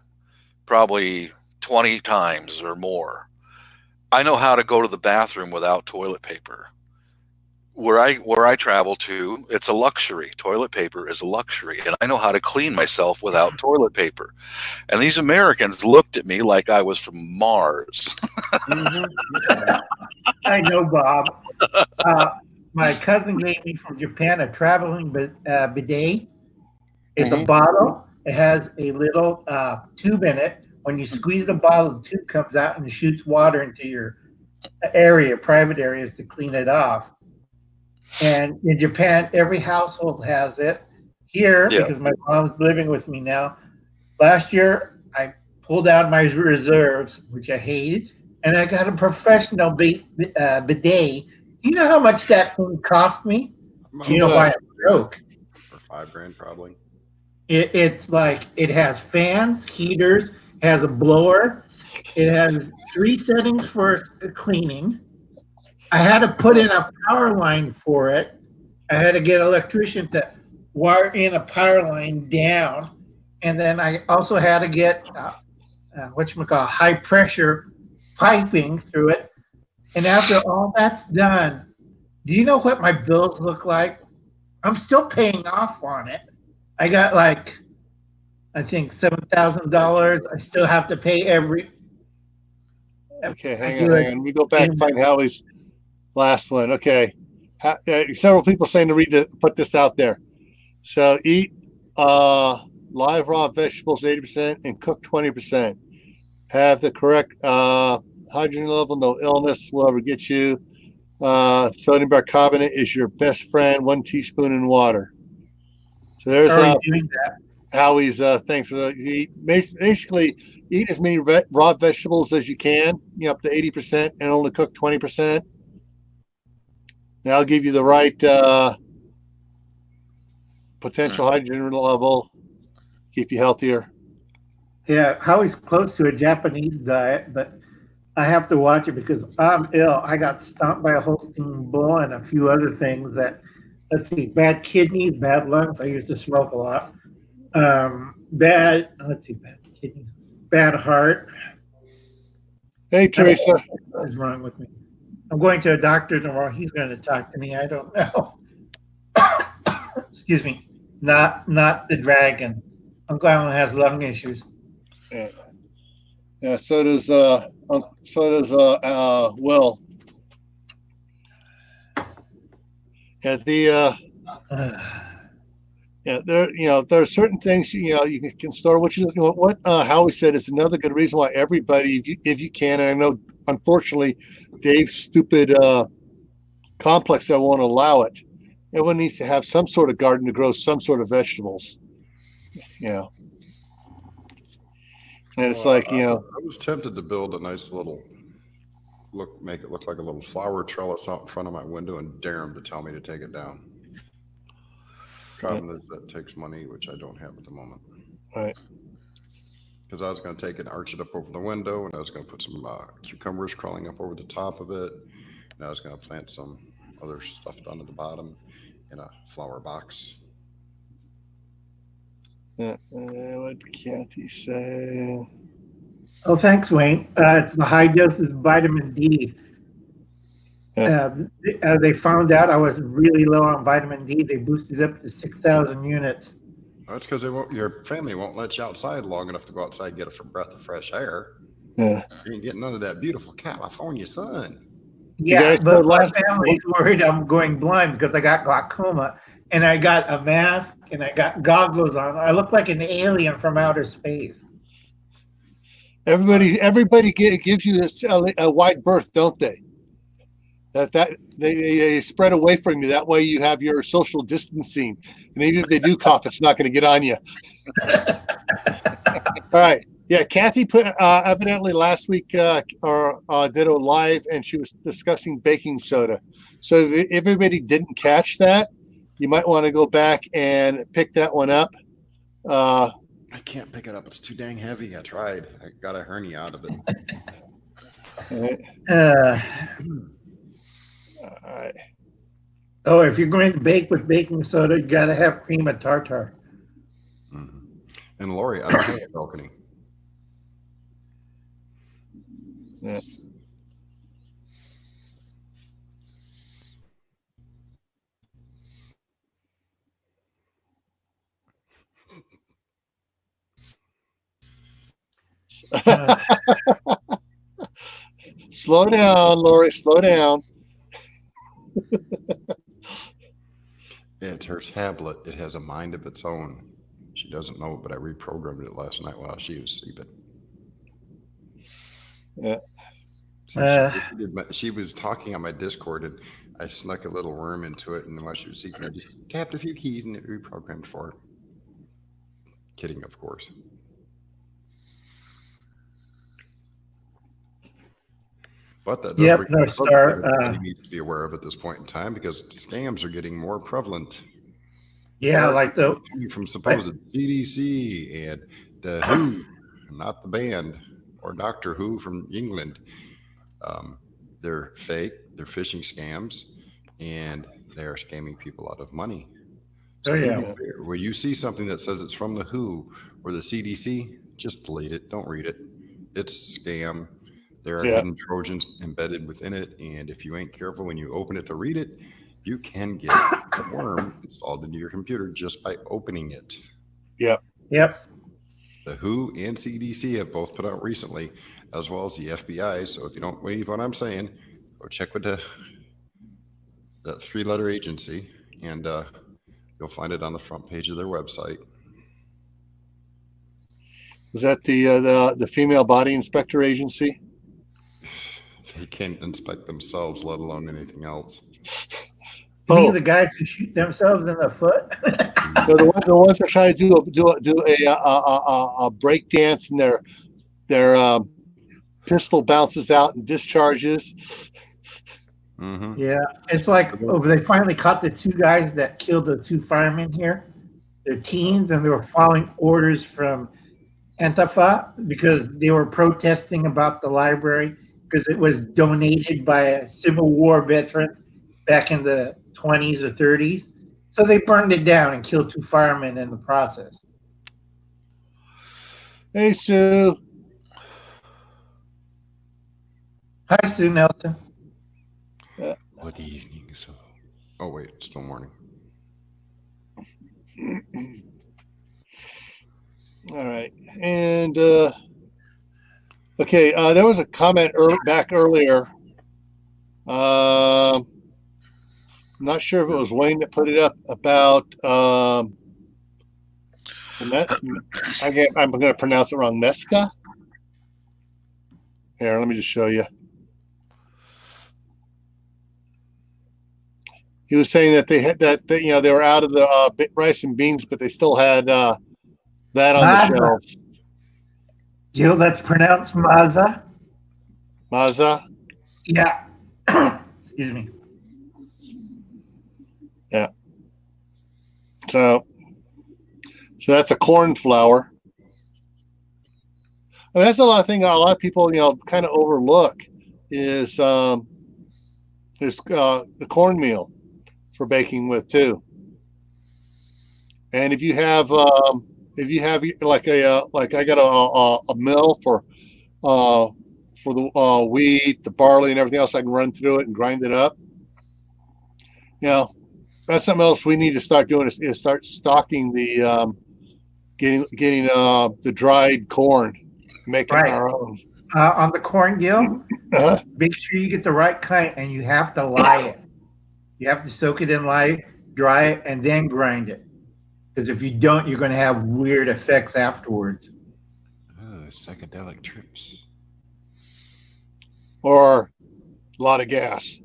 probably 20 times or more. I know how to go to the bathroom without toilet paper. Where I travel to, it's a luxury. Toilet paper is a luxury, and I know how to clean myself without toilet paper. And these Americans looked at me like I was from Mars. I know, Bob. My cousin gave me from Japan a traveling bidet. It's a bottle. It has a little tube in it. When you squeeze the bottle, the tube comes out and shoots water into your private areas to clean it off. And in Japan, every household has it. Here, because my mom's living with me now, last year I pulled out my reserves, which I hated, and I got a professional bidet. You know how much that thing cost me? Why it broke? For $5,000 probably. It's like it has fans, heaters, has a blower. It has 3 settings for cleaning. I had to put in a power line for it. I had to get an electrician to wire in a power line down. And then I also had to get high pressure piping through it. And after all that's done, do you know what my bills look like? I'm still paying off on it. I got I think $7,000. I still have to pay every. Okay, hang on. Let me go back and find Howie's last one. Okay, several people saying to put this out there. So eat live raw vegetables 80% and cook 20%. Have the correct hydrogen level, no illness will ever get you. Sodium bicarbonate is your best friend. 1 teaspoon in water. So there's Howie's thanks for basically eat as many raw vegetables as you can, up to 80%, and only cook 20%. And I'll give you the right potential hydrogen level, keep you healthier. Yeah, Howie's close to a Japanese diet, but I have to watch it because I'm ill. I got stomped by a Holstein bull and a few other things that, bad kidneys, bad lungs. I used to smoke a lot. Bad kidneys, bad heart. Hey, Teresa. What is wrong with me? I'm going to a doctor tomorrow. He's going to talk to me. I don't know. excuse me, not the dragon. Uncle Alan has lung issues. Yeah. So does Will. Yeah. There are certain things you can store. Which is what Howie said is another good reason why everybody, if you can, and I know unfortunately Dave's stupid complex that won't allow it. Everyone needs to have some sort of garden to grow some sort of vegetables. Yeah. And it's Well, like, I was tempted to build a nice little make it look like a little flower trellis out in front of my window and dare them to tell me to take it down. Problem is that takes money, which I don't have at the moment. Right. Because I was going to take it and arch it up over the window, and I was going to put some cucumbers crawling up over the top of it, and I was going to plant some other stuff down at the bottom in a flower box. What did Kathy say? Oh, thanks, Wayne. It's the high doses vitamin D. They found out I was really low on vitamin D. They boosted up to 6,000 units. That's because your family won't let you outside long enough to go outside and get a breath of fresh air. Yeah. You ain't getting none of that beautiful California sun. Yeah, but my family's worried I'm going blind because I got glaucoma, and I got a mask, and I got goggles on. I look like an alien from outer space. Everybody gives you a wide berth, don't they? That they spread away from you. That way you have your social distancing, and even if they do cough, it's not going to get on you. All right. Yeah, Kathy put evidently last week did a live, and she was discussing baking soda. So if everybody didn't catch that, you might want to go back and pick that one up. I can't pick it up. It's too dang heavy. I tried. I got a hernia out of it. All right. Oh, if you're going to bake with baking soda, you got to have cream of tartar. Mm-hmm. And Lori, I don't have a balcony. Yeah. Slow down, Lori. Slow down. It's her tablet. It has a mind of its own. She doesn't know it, but I reprogrammed it last night while she was sleeping. Yeah. She was talking on my Discord, and I snuck a little worm into it, and while she was sleeping, I just tapped a few keys, and it reprogrammed for her. Kidding, of course. But that does bring up something everybody needs to be aware of at this point in time, because scams are getting more prevalent. Yeah, like from supposed CDC and the Who, not the band, or Doctor Who from England. They're fake. They're phishing scams, and they are scamming people out of money. So where you see something that says it's from the Who or the CDC, just delete it. Don't read it. It's a scam. There are hidden Trojans embedded within it, and if you ain't careful when you open it to read it, you can get a worm installed into your computer just by opening it. Yep. The WHO and CDC have both put out recently, as well as the FBI. So if you don't believe what I'm saying, go check with that 3-letter agency, and you'll find it on the front page of their website. Is that the female body inspector agency? Oh. They can't inspect themselves, let alone anything else. You mean the guys who shoot themselves in the foot? the ones that try to do a break dance and their pistol bounces out and discharges. Mm-hmm. Yeah, it's like they finally caught the 2 guys that killed the 2 firemen here. They're teens, and they were following orders from Antifa because they were protesting about the library because it was donated by a Civil War veteran back in the 20s or 30s. So they burned it down and killed 2 firemen in the process. Hey, Sue. Hi, Sue Nelson. Good evening, Sue. Oh, wait, it's still morning. All right. And okay, there was a comment back earlier. I'm not sure if it was Wayne that put it up about I'm going to pronounce it wrong. Mesca. Here, let me just show you. He was saying that they had that they were out of the rice and beans, but they still had that on the shelves. Jill, that's pronounced maza. Maza. Yeah. Excuse me. Yeah. So that's a corn flour. And that's a lot of thing. A lot of people, kind of overlook is the cornmeal for baking with too. And if you have like I got a mill for the wheat, the barley, and everything else, I can run through it and grind it up. That's something else we need to start doing is start stocking the getting the dried corn, making our own. On the corn, Gil, make sure you get the right kind, and you have to lye it. You have to soak it in lye, dry it, and then grind it. Because if you don't, you're going to have weird effects afterwards. Psychedelic trips. Or a lot of gas.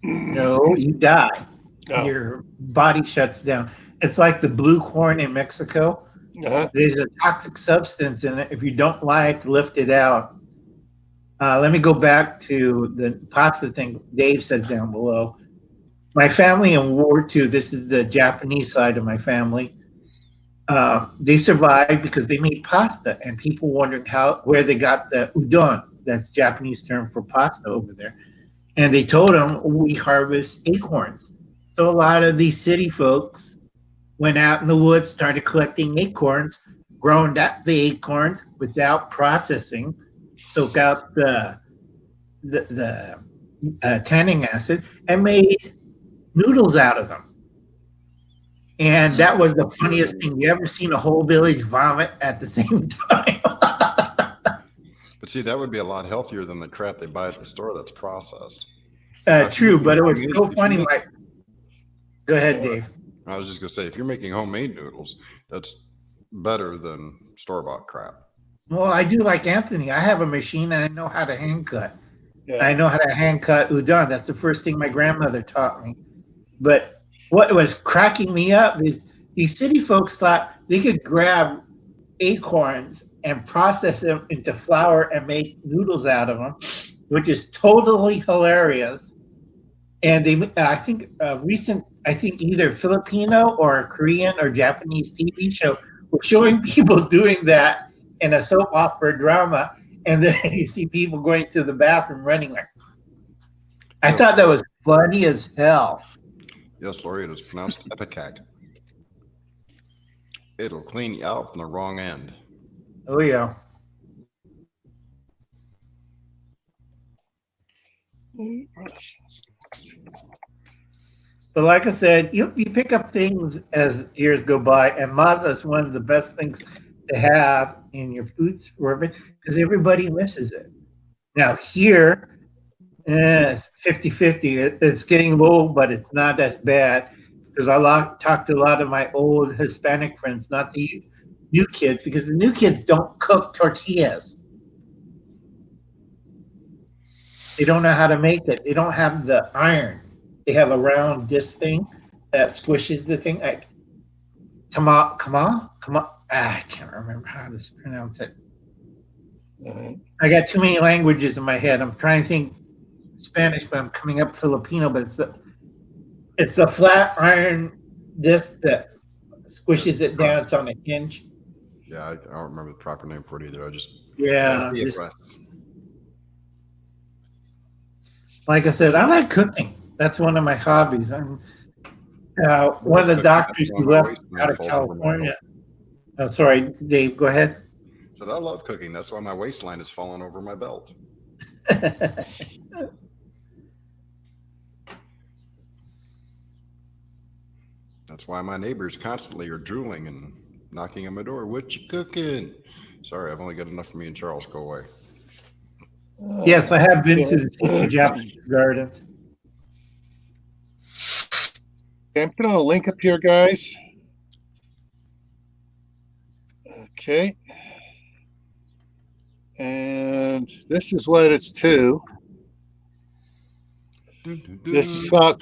No, you die. Oh. Your body shuts down. It's like the blue corn in Mexico. There's a toxic substance in it. If you don't like, lift it out. Let me go back to the pasta thing Dave said down below. My family in World War II, this is the Japanese side of my family. They survived because they made pasta, and people wondered where they got the udon. That's Japanese term for pasta over there. And they told them, we harvest acorns. So a lot of these city folks went out in the woods, started collecting acorns, ground up the acorns without processing, soak out the tanning acid, and made noodles out of them. And that was the funniest thing. You ever seen a whole village vomit at the same time? But see, that would be a lot healthier than the crap they buy at the store that's processed. True, but it was so funny. Go ahead, Dave. I was just going to say, if you're making homemade noodles, that's better than store-bought crap. Well, I do like Anthony. I have a machine and I know how to hand cut. Yeah. I know how to hand cut udon. That's the first thing my grandmother taught me. But what was cracking me up is these city folks thought they could grab acorns and process them into flour and make noodles out of them, which is totally hilarious. And they, I think either Filipino or Korean or Japanese TV show were showing people doing that in a soap opera drama, and then you see people going to the bathroom running like. I thought that was funny as hell. Yes, Lori, it is pronounced epicac. It'll clean you out from the wrong end. Oh yeah. But like I said, you pick up things as years go by, and maza is one of the best things to have in your food store because everybody misses it. Now here, it's 50-50. It's getting low, but it's not as bad because I talked to a lot of my old Hispanic friends, not the new kids, because the new kids don't cook tortillas. They don't know how to make it. They don't have the iron. They have a round disc thing that squishes the thing. Like, come on. I can't remember how to pronounce it. I got too many languages in my head. I'm trying to think Spanish, but I'm coming up Filipino. But it's the flat iron disc that squishes it down. It's on a hinge. Yeah, I don't remember the proper name for it either. Like I said, I like cooking. That's one of my hobbies. I'm one of the doctors who left out of California. Oh, sorry, Dave, go ahead. So I love cooking. That's why my waistline is falling over my belt. That's why my neighbors constantly are drooling and knocking on my door. What you cooking? Sorry, I've only got enough for me and Charles. Go away. Yes, I have been to the Japanese gardens. Okay, I'm putting a link up here, guys. Okay. And this is what it's to. This is called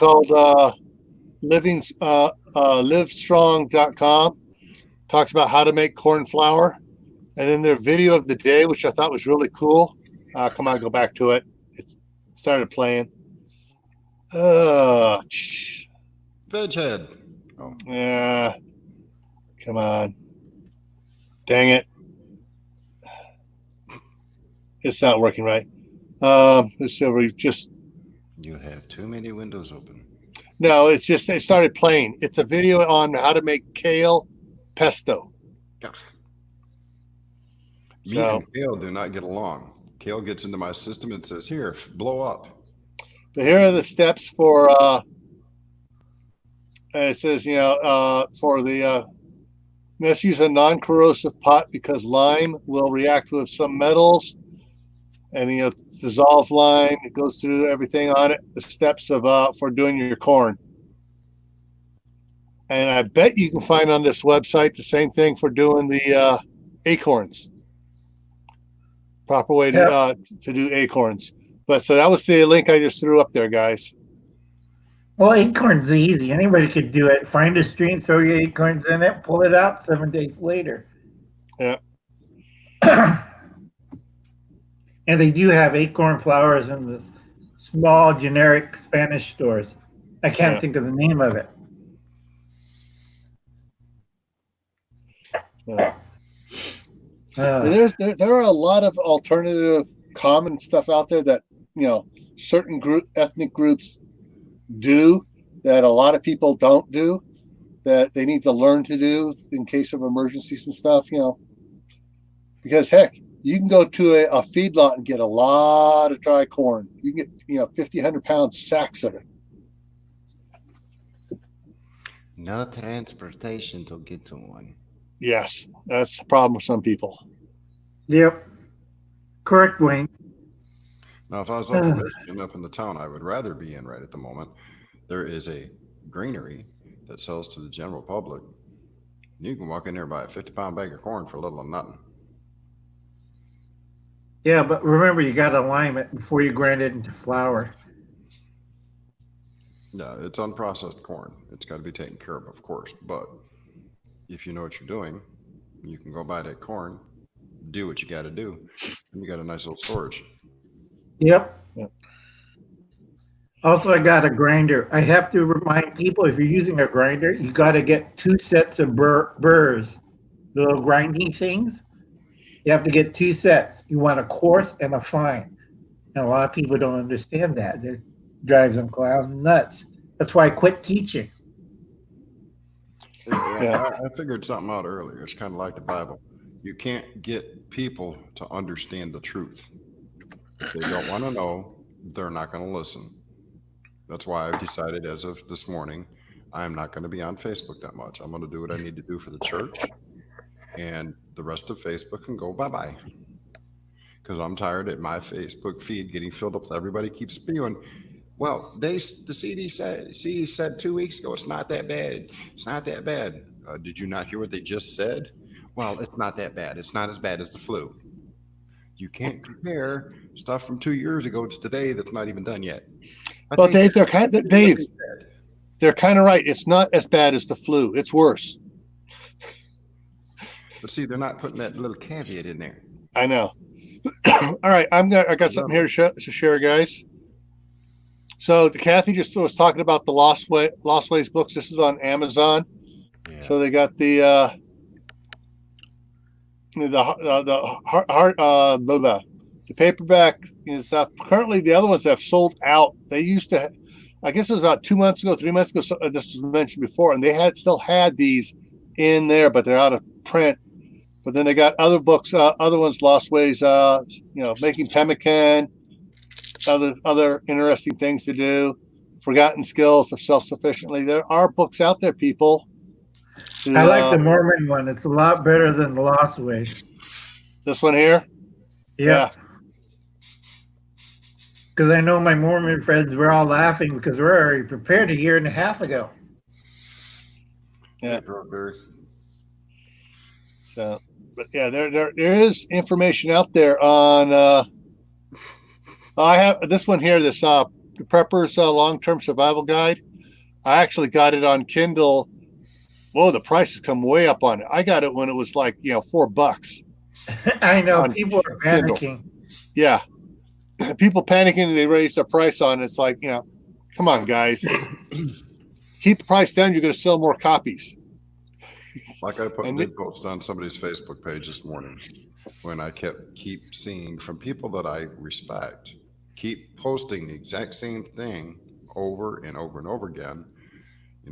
livestrong.com. Talks about how to make corn flour. And then their video of the day, which I thought was really cool. Come on, go back to it. It started playing. Veg head. Oh. Yeah. Come on. Dang it. It's not working right. So we've just. You have too many windows open. No, it's just it started playing. It's a video on how to make kale pesto. Me and kale do not get along. Kale gets into my system and says, "Here, blow up." But here are the steps for. It says, for the. Let's use a non-corrosive pot because lime will react with some metals, and dissolve lime. It goes through everything on it. The steps of for doing your corn. And I bet you can find on this website the same thing for doing the acorns. Proper way to do acorns. But so that was the link I just threw up there, guys. Well, acorns are easy. Anybody could do it. Find a stream, throw your acorns in it, pull it out 7 days later. Yeah. And they do have acorn flowers in the small generic Spanish stores. I can't think of the name of it. Yeah. There are a lot of alternative common stuff out there that certain ethnic groups do that a lot of people don't do, that they need to learn to do in case of emergencies and stuff. Because heck, you can go to a feedlot and get a lot of dry corn. You can get 50, 100-pound sacks of it. No transportation to get to one. Yes, that's the problem with some people. Yep. Correct, Wayne. Now, if I was up in Michigan, up in the town I would rather be in right at the moment, there is a granary that sells to the general public. You can walk in there and buy a 50-pound bag of corn for a little or nothing. Yeah, but remember, you got to lime it before you grind it into flour. Yeah, it's unprocessed corn. It's got to be taken care of course. But if you know what you're doing, you can go buy that corn, do what you got to do, and you got a nice little storage. Yep. Also, I got a grinder. I have to remind people, if you're using a grinder, you got to get 2 sets of burrs, the little grinding things. You have to get 2 sets. You want a coarse and a fine. And a lot of people don't understand that. It drives them nuts. That's why I quit teaching. Yeah, I figured something out earlier. It's kind of like the Bible. You can't get people to understand the truth. If they don't want to know, they're not going to listen. That's why I've decided as of this morning, I'm not going to be on Facebook that much. I'm going to do what I need to do for the church, and the rest of Facebook can go bye-bye. Because I'm tired of my Facebook feed getting filled up with everybody keeps spewing. Well, the CDC said 2 weeks ago, it's not that bad. It's not that bad. Did you not hear what they just said? Well, it's not that bad. It's not as bad as the flu. You can't compare stuff from 2 years ago to today that's not even done yet. Well, Dave, they're kind of right. It's not as bad as the flu. It's worse. But see, they're not putting that little caveat in there. I know. All right, I got something here to share, guys. So Kathy just was talking about the Lost Ways books. This is on Amazon. Yeah. So they got the paperback stuff. Currently, the other ones have sold out. They used to, I guess it was about 2 months ago, 3 months ago. So this was mentioned before, and they still had these in there, but they're out of print. But then they got other books, other ones, Lost Ways, making pemmican, other interesting things to do, forgotten skills of self-sufficiently. There are books out there, people. I like the Mormon one. It's a lot better than the Lost Way. This one here? Yeah. Because I know my Mormon friends were all laughing because we're already prepared a year and a half ago. Yeah. Barry. So, but yeah, there is information out there on. I have this one here. This Prepper's Long-Term Survival Guide. I actually got it on Kindle. Whoa, the price has come way up on it. I got it when it was like $4. I know people are panicking. Kindle. Yeah, people panicking. They raise their price on it. It's like, come on, guys, keep the price down. You're going to sell more copies. Like I did post on somebody's Facebook page this morning when I keep seeing from people that I respect, keep posting the exact same thing over and over and over again.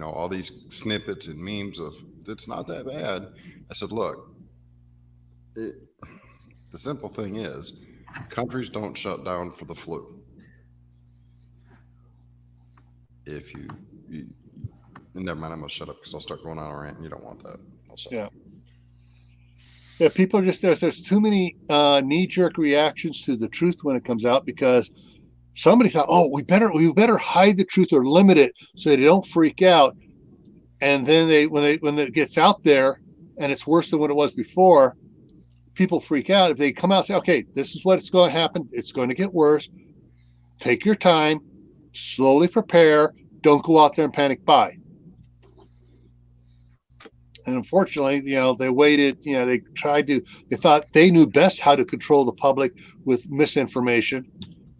All these snippets and memes of it's not that bad. I said, look, the simple thing is countries don't shut down for the flu. If you never mind, I'm gonna shut up because I'll start going on a rant and you don't want that. Yeah. Yeah, people are just there's too many knee-jerk reactions to the truth when it comes out because somebody thought, oh, we better hide the truth or limit it so they don't freak out. And then when it gets out there and it's worse than what it was before, people freak out. If they come out and say, okay, this is what's going to happen, it's going to get worse. Take your time, slowly prepare, don't go out there and panic buy. And unfortunately, they waited, they thought they knew best how to control the public with misinformation,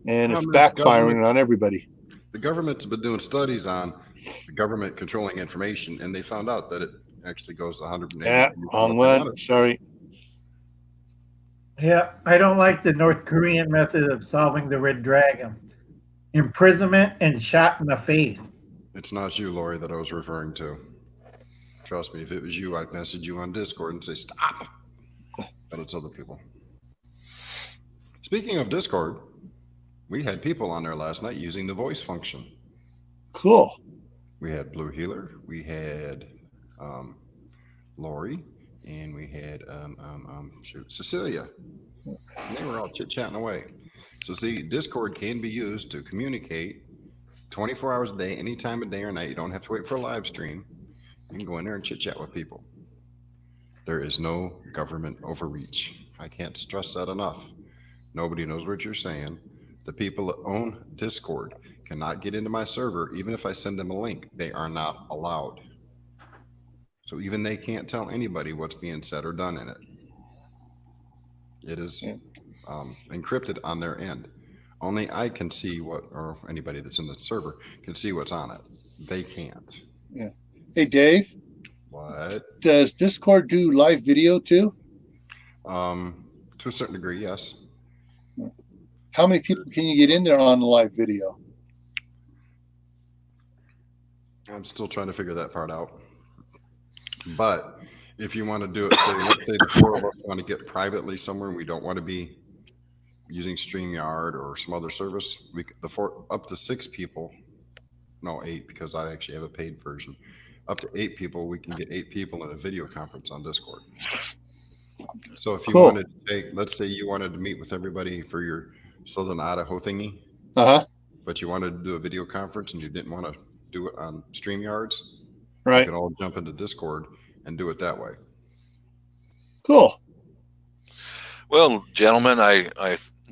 and it's backfiring on everybody. The government's been doing studies on the government controlling information, and they found out that it actually goes 180. Yeah, wrong one. Sorry. Yeah, I don't like the North Korean method of solving the Red Dragon. Imprisonment and shot in the face. It's not you, Lori, that I was referring to. Trust me, if it was you, I'd message you on Discord and say, stop. But it's other people. Speaking of Discord, we had people on there last night using the voice function. Cool. We had Blue Healer, we had Lori, and we had Cecilia. And they were all chit-chatting away. So see, Discord can be used to communicate 24 hours a day, any time of day or night. You don't have to wait for a live stream. You can go in there and chit-chat with people. There is no government overreach. I can't stress that enough. Nobody knows what you're saying. The people that own Discord cannot get into my server, even if I send them a link. They are not allowed. So even they can't tell anybody what's being said or done in it. It is encrypted on their end. Only I can see or anybody that's in the server can see what's on it. They can't. Yeah. Hey, Dave. What? Does Discord do live video too? To a certain degree, yes. How many people can you get in there on the live video? I'm still trying to figure that part out. But if you want to do it, let's say the four of us want to get privately somewhere and we don't want to be using StreamYard or some other service, up to 6 people, no, 8, because I actually have a paid version. Up to 8 people, we can get 8 people in a video conference on Discord. So if you wanted to take, let's say you wanted to meet with everybody for your Southern Idaho thingy, but you wanted to do a video conference and you didn't want to do it on StreamYards, right? You could all jump into Discord and do it that way. Cool. Well, gentlemen,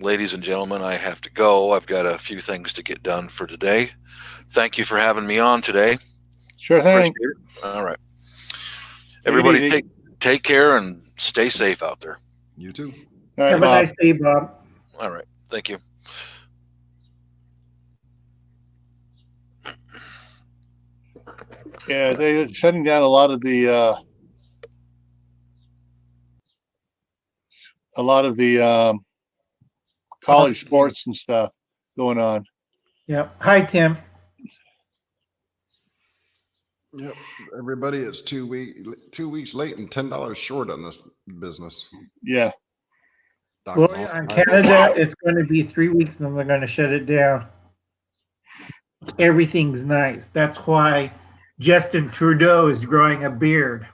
ladies and gentlemen, I have to go. I've got a few things to get done for today. Thank you for having me on today. Sure thing. All right. Everybody take care and stay safe out there. You too. All right, have a nice day, Bob. All right. Thank you. Yeah, they're shutting down a lot of the college sports and stuff going on. Yep. Hi, Tim. Yep. Everybody is 2 weeks late and $10 short on this business. Yeah. Well, on Canada, it's going to be 3 weeks and then they're going to shut it down. Everything's nice. That's why Justin Trudeau is growing a beard.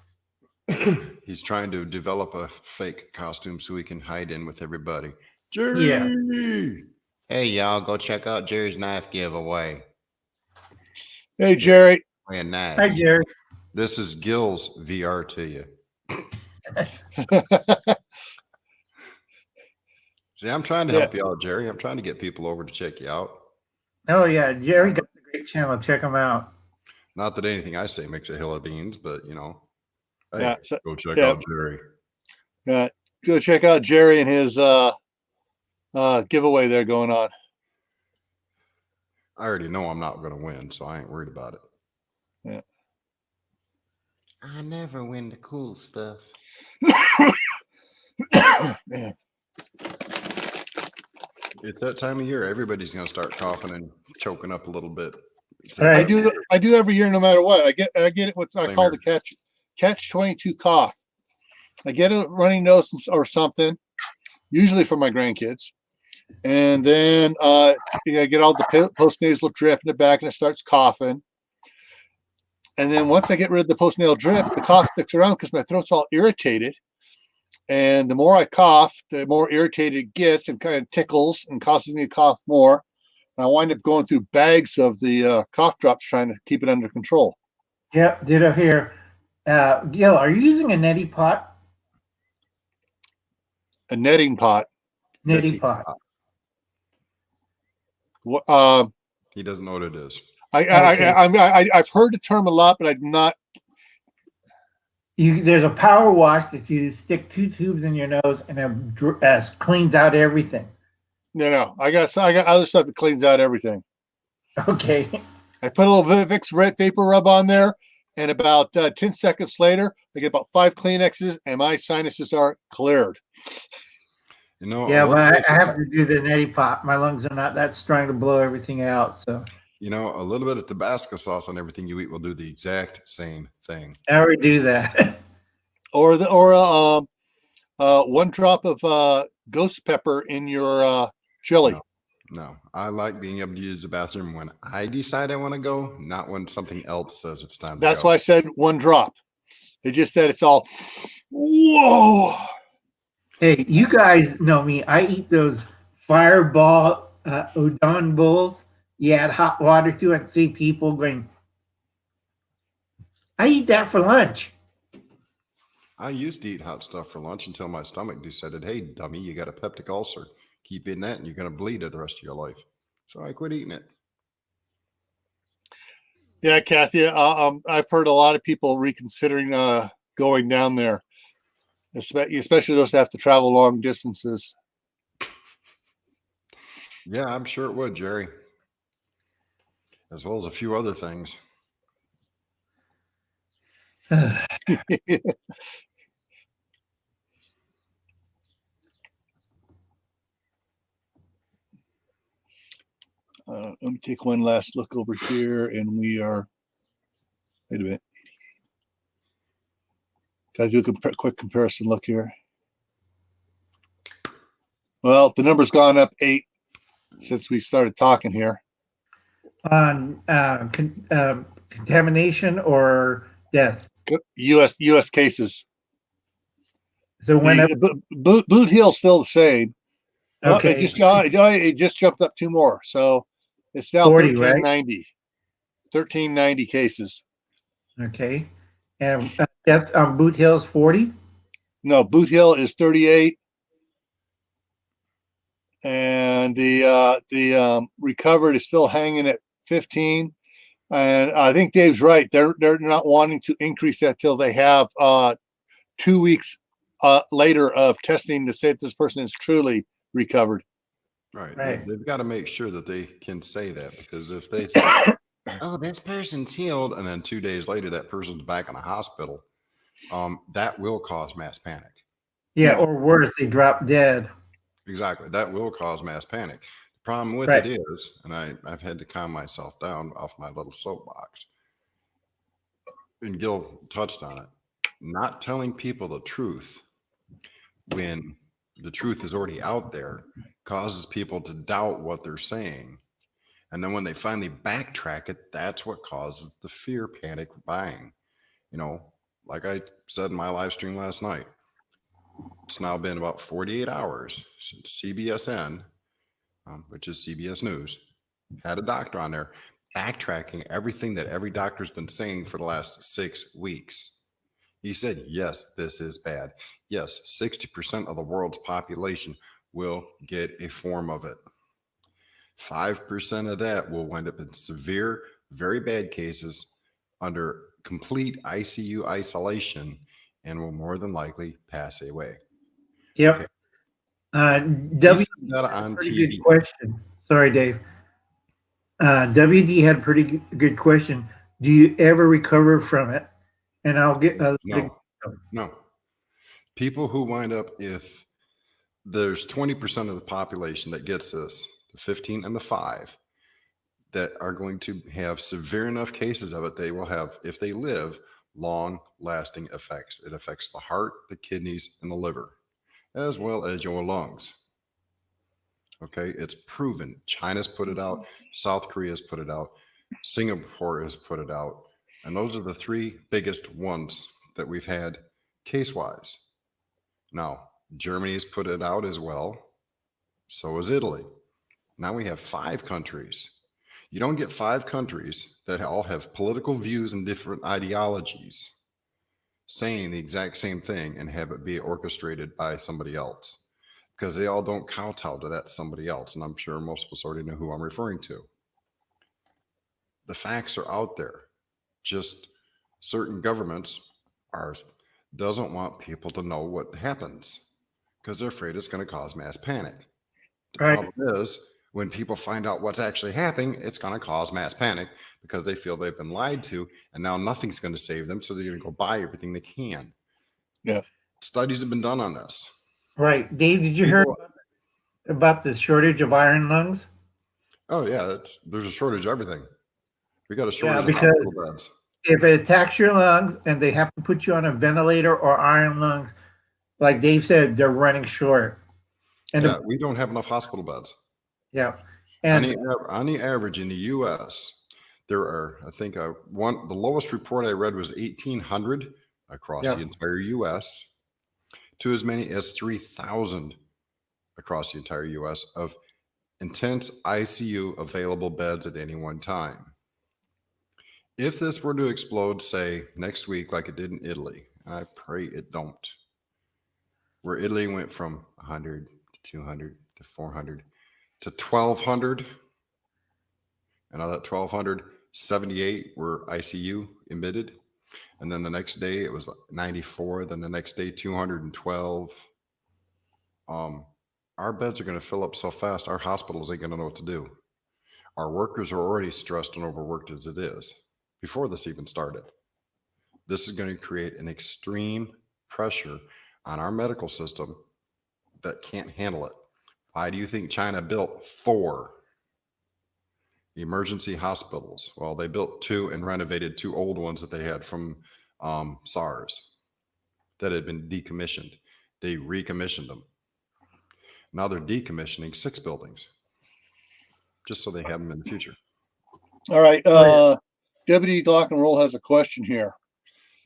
He's trying to develop a fake costume so he can hide in with everybody. Yeah. Jerry! Hey, y'all, go check out Jerry's knife giveaway. Hey, Jerry. A knife. Hi, Jerry. This is Gil's VR to you. See, I'm trying to help you out, Jerry. I'm trying to get people over to check you out. Oh, yeah. Jerry got a great channel. Check him out. Not that anything I say makes a hill of beans, but, you know, hey, Yeah, go check out Jerry. Go check out Jerry and his giveaway there going on. I already know I'm not going to win, so I ain't worried about it. Yeah. I never win the cool stuff. Man. It's that time of year. Everybody's going to start coughing and choking up a little bit. I do every year, no matter what. I get it. What I call the catch 22 cough. I get a runny nose or something, usually from my grandkids, and then I get all the postnasal drip in the back, and it starts coughing. And then once I get rid of the postnasal drip, the cough sticks around because my throat's all irritated. And the more I cough, the more irritated it gets and kind of tickles and causes me to cough more. And I wind up going through bags of the cough drops trying to keep it under control. Yep, ditto here. Gil, are you using a neti pot? A netting pot. Neti pot. He doesn't know what it is. I've heard the term a lot, but I've not. There's a power wash that you stick 2 tubes in your nose and it cleans out everything. No. I got other stuff that cleans out everything. Okay. I put a little Vicks vapor rub on there, and about 10 seconds later, I get about 5 Kleenexes, and my sinuses are cleared. You know, yeah, but I have to do the neti pot. My lungs are not that strong to blow everything out. So, you know, a little bit of Tabasco sauce on everything you eat will do the exact same thing. I already do that. or 1 drop of ghost pepper in your chili. No, I like being able to use the bathroom when I decide I want to go, not when something else says it's time to go. That's why I said 1 drop. They just said it's all, whoa. Hey, you guys know me. I eat those fireball udon bowls. You add hot water to it and see people going, I eat that for lunch. I used to eat hot stuff for lunch until my stomach decided, hey, dummy, you got a peptic ulcer. Keep eating that and you're going to bleed it the rest of your life. So I quit eating it. Yeah, Kathy, I've heard a lot of people reconsidering going down there, especially those that have to travel long distances. Yeah, I'm sure it would, Jerry. As well as a few other things. Let me take one last look over here, and we are. Wait a minute. Got to do a quick comparison look here. Well, the number's gone up 8 since we started talking here. On contamination or death? U.S. cases. So when Boot Hill's still the same. Okay, It just jumped up 2 more, so it's now 40, 1390. Right? 1390 cases. Okay, and death on Boot Hill's 40. No, Boot Hill is 38, and the recovered is still hanging at 15. And I think Dave's right. They're not wanting to increase that till they have 2 weeks later of testing to say that this person is truly recovered. Right. Right. They've got to make sure that they can say that, because if they say, oh, this person's healed, and then 2 days later that person's back in a hospital, that will cause mass panic. Yeah, or worse, they drop dead. Exactly. That will cause mass panic. The problem with it is, and I've had to calm myself down off my little soapbox, and Gil touched on it, not telling people the truth when the truth is already out there causes people to doubt what they're saying. And then when they finally backtrack it, that's what causes the fear panic buying. You know, like I said in my live stream last night, it's now been about 48 hours since CBSN, which is CBS News, had a doctor on there backtracking everything that every doctor's been saying for the last 6 weeks. He said, yes, this is bad. Yes, 60% of the world's population will get a form of it. 5% of that will wind up in severe, very bad cases under complete ICU isolation and will more than likely pass away. Yep. Okay. WD He said that had a on pretty TV. good question. Sorry, Dave. WD had a pretty good question. Do you ever recover from it? And I'll get No. People who wind up, if there's 20% of the population that gets this, the 15 and the 5, that are going to have severe enough cases of it, they will have, if they live, long lasting effects. It affects the heart, the kidneys, and the liver, as well as your lungs. Okay, it's proven. China's put it out, South Korea's put it out, Singapore has put it out, and those are the 3 biggest ones that we've had case wise. Now, Germany's put it out as well, so is Italy. Now we have 5 countries. You don't get 5 countries that all have political views and different ideologies saying the exact same thing and have it be orchestrated by somebody else, because they all don't kowtow to that somebody else. And I'm sure most of us already know who I'm referring to. The facts are out there. Just certain governments, ours, doesn't want people to know what happens because they're afraid it's going to cause mass panic. The Right. problem is, when people find out what's actually happening, it's going to cause mass panic because they feel they've been lied to, and now nothing's going to save them, so they're going to go buy everything they can. Yeah. Studies have been done on this. Right. Dave, did you hear about the shortage of iron lungs? Oh, yeah, there's a shortage of everything. We got a shortage of because hospital beds. if it attacks your lungs and they have to put you on a ventilator or iron lungs, like Dave said, they're running short. And Yeah, we don't have enough hospital beds. yeah. And on the average in the U.S., there are, I think, the lowest report I read was 1,800 across the entire U.S. to as many as 3,000 across the entire U.S. of intense ICU available beds at any one time. If this were to explode, say, next week like it did in Italy, and I pray it don't, where Italy went from 100 to 200 to 400 to 1,200, and out of that 1,200, 78 were ICU admitted. And then the next day it was 94. Then the next day, 212. Our beds are going to fill up so fast, our hospitals ain't going to know what to do. Our workers are already stressed and overworked as it is before this even started. This is going to create an extreme pressure on our medical system that can't handle it. Why do you think China built 4 emergency hospitals? Well, they built 2 and renovated 2 old ones that they had from SARS that had been decommissioned. They recommissioned them. Now they're decommissioning 6 buildings just so they have them in the future. All right. Deputy Glock and Roll has a question here.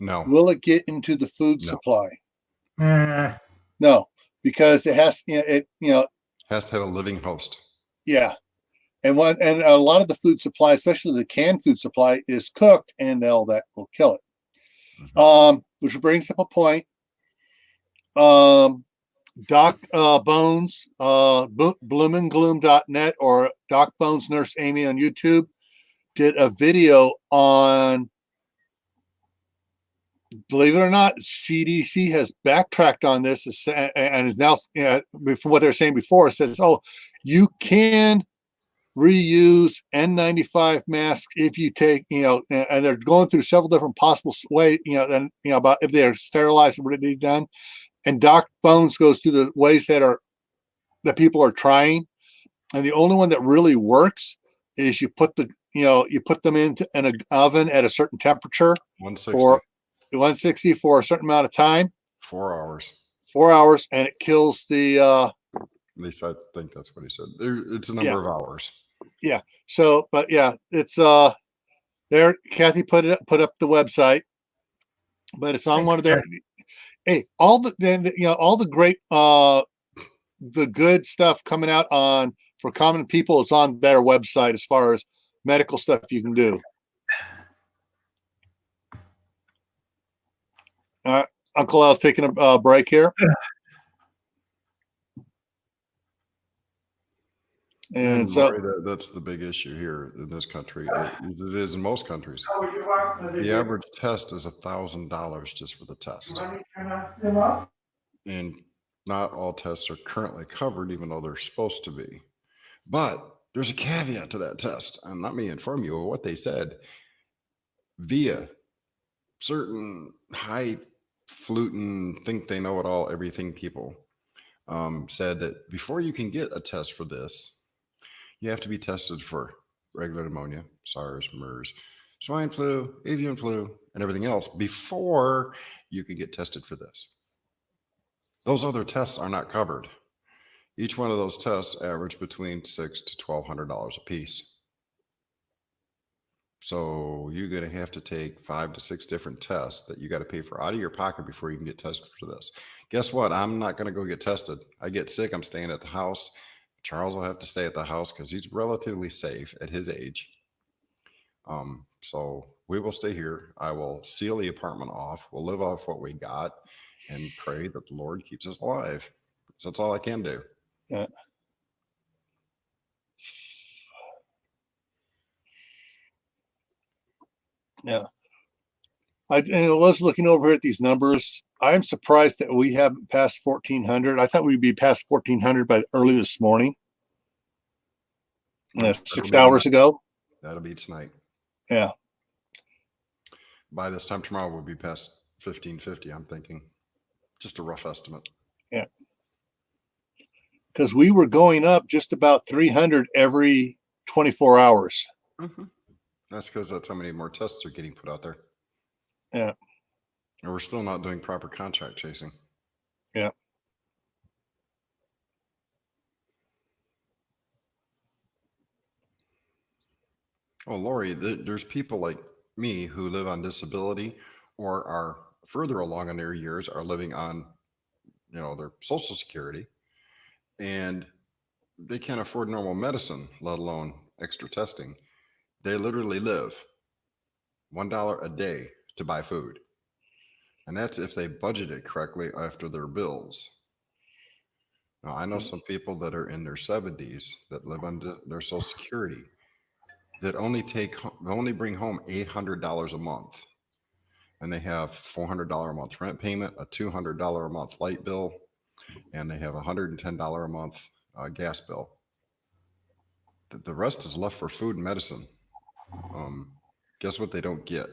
No. Will it get into the food supply? no, because it has, has to have a living host. Yeah. And a lot of the food supply, especially the canned food supply, is cooked, and all that will kill it. Mm-hmm. Which brings up a point. Doc Bones, bloomandgloom.net, or Doc Bones Nurse Amy on YouTube did a video on, believe it or not, CDC has backtracked on this and is now, from what they were saying before, says, oh, you can reuse N95 masks if you take, and they're going through several different possible ways, about if they're sterilized and ready done. And Doc Bones goes through the ways that people are trying. And the only one that really works is you put them in an oven at a certain temperature 160 for a certain amount of time. 4 hours. 4 hours, and it kills the. At least I think that's what he said. It's a number of hours. Yeah. So, but yeah, it's there. Kathy put up the website. but it's on one of their. Hey, all the great the good stuff coming out on for common people is on their website as far as medical stuff you can do. All right, Uncle Al's taking a break here. And so Lori, that's the big issue here in this country. It is in most countries. The average test is $1,000 just for the test. And not all tests are currently covered, even though they're supposed to be. But there's a caveat to that test. And let me inform you of what they said via certain highfalutin, think they know it all, everything people said that before you can get a test for this, you have to be tested for regular pneumonia, SARS, MERS, swine flu, avian flu, and everything else before you can get tested for this. Those other tests are not covered. Each one of those tests average between $600 to $1,200 a piece. So you're going to have to take 5 to 6 different tests that you got to pay for out of your pocket before you can get tested for this. Guess what? I'm not going to go get tested. I get sick, I'm staying at the house. Charles will have to stay at the house because he's relatively safe at his age. So we will stay here. I will seal the apartment off. We'll live off what we got and pray that the Lord keeps us alive. So that's all I can do. yeah. Yeah. I was looking over at these numbers. I'm surprised that we haven't passed 1,400. I thought we'd be past 1,400 by early this morning. 6 hours ago. That'll be tonight. Yeah. By this time tomorrow, we'll be past 1,550, I'm thinking. Just a rough estimate. Yeah. Because we were going up just about 300 every 24 hours. Mm-hmm. That's because that's how many more tests are getting put out there. Yeah. And we're still not doing proper contact tracing. Yeah. Oh, Lori, there's people like me who live on disability or are further along in their years, are living on, their Social Security, and they can't afford normal medicine, let alone extra testing. They literally live $1 a day to buy food. And that's if they budget it correctly after their bills. Now, I know some people that are in their 70s that live on their Social Security that only bring home $800 a month. And they have $400 a month rent payment, a $200 a month light bill, and they have $110 a month gas bill. The rest is left for food and medicine. Guess what they don't get?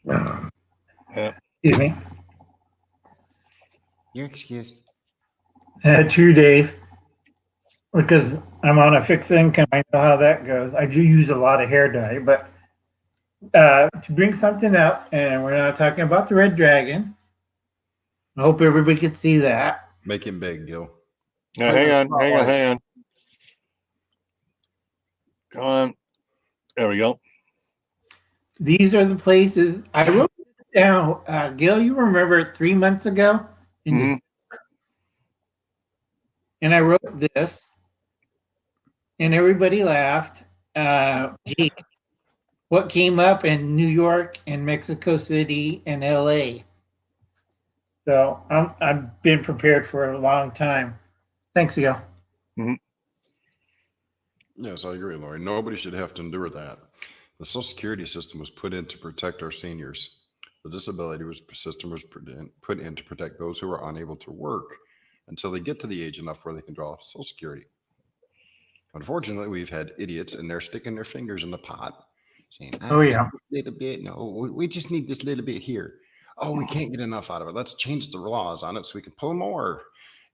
Yeah. Excuse me. You're excused. True, Dave. Because I'm on a fixed income, I know how that goes. I do use a lot of hair dye, but to bring something up, and we're not talking about the Red Dragon. I hope everybody can see that. Make him big, Gil. Now, hang on. Come on. There we go. These are the places I wrote this down. Gil, you remember 3 months ago? Mm-hmm. And I wrote this, and everybody laughed. Gee, what came up in New York and Mexico City and LA? So I've been prepared for a long time. Thanks, Gil. Mm-hmm. Yes, I agree, Lori. Nobody should have to endure that. The Social Security system was put in to protect our seniors. The disability system was put in to protect those who are unable to work until they get to the age enough where they can draw Social Security. Unfortunately, we've had idiots and they're sticking their fingers in the pot saying, oh, yeah, a little bit. No, we just need this little bit here. Oh, we can't get enough out of it. Let's change the laws on it so we can pull more.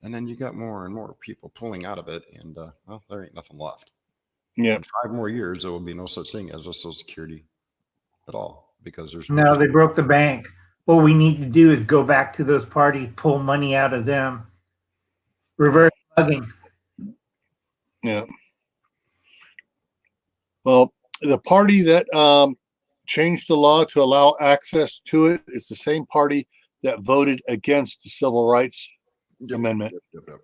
And then you got more and more people pulling out of it. And, well, there ain't nothing left. Yeah. In 5 more years, there will be no such thing as a Social Security at all because there's no, they broke the bank. What we need to do is go back to those parties, pull money out of them, reverse mugging. Yeah. Well, the party that changed the law to allow access to it is the same party that voted against the Civil Rights Amendment. Yep.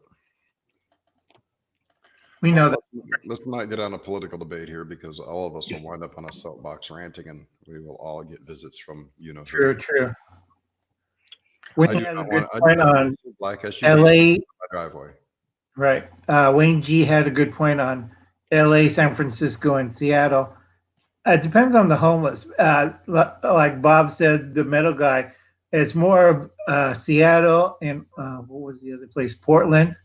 We know that. Let's not get on a political debate here because all of us will wind up on a soapbox ranting, and we will all get visits from True. Wayne I do has a not good want point on black SUVs LA. in my driveway. Right. Wayne G had a good point on LA, San Francisco, and Seattle. It depends on the homeless. Like Bob said, the metal guy, it's more Seattle and what was the other place? Portland.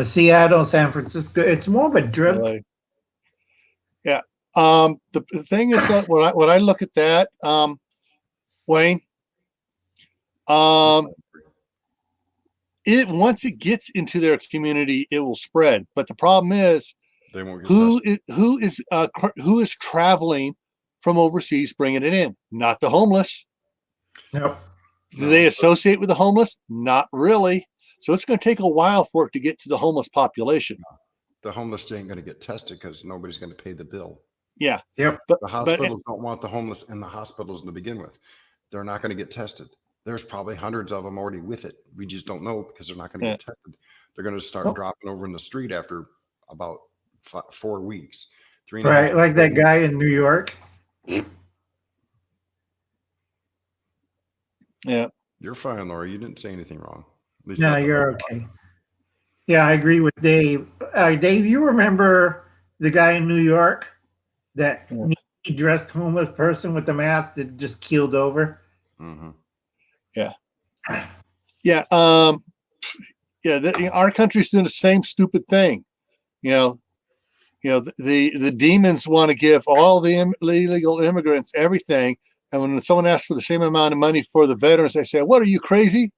Seattle, San Francisco. It's more of a drug. Really. Yeah. The thing is that when I look at that, Wayne, once it gets into their community, it will spread. But the problem is, They won't get who is traveling from overseas bringing it in? Not the homeless. Nope. Do they associate with the homeless? Not really. So it's going to take a while for it to get to the homeless population. The homeless ain't going to get tested because nobody's going to pay the bill. Yeah. Yep. But The hospitals don't want the homeless in the hospitals to begin with. They're not going to get tested. There's probably hundreds of them already with it. We just don't know because they're not going to get tested. They're going to start dropping over in the street after about 4 weeks. Right, like that guy in New York. Yeah. You're fine, Laura. You didn't say anything wrong. At least No, not the you're whole okay. Yeah, I agree with Dave. Dave, you remember the guy in New York that dressed homeless person with the mask that just keeled over? Mm-hmm. Yeah. Yeah. Our country's doing the same stupid thing. The demons want to give all the illegal immigrants everything. And when someone asks for the same amount of money for the veterans, they say, "What, are you crazy?"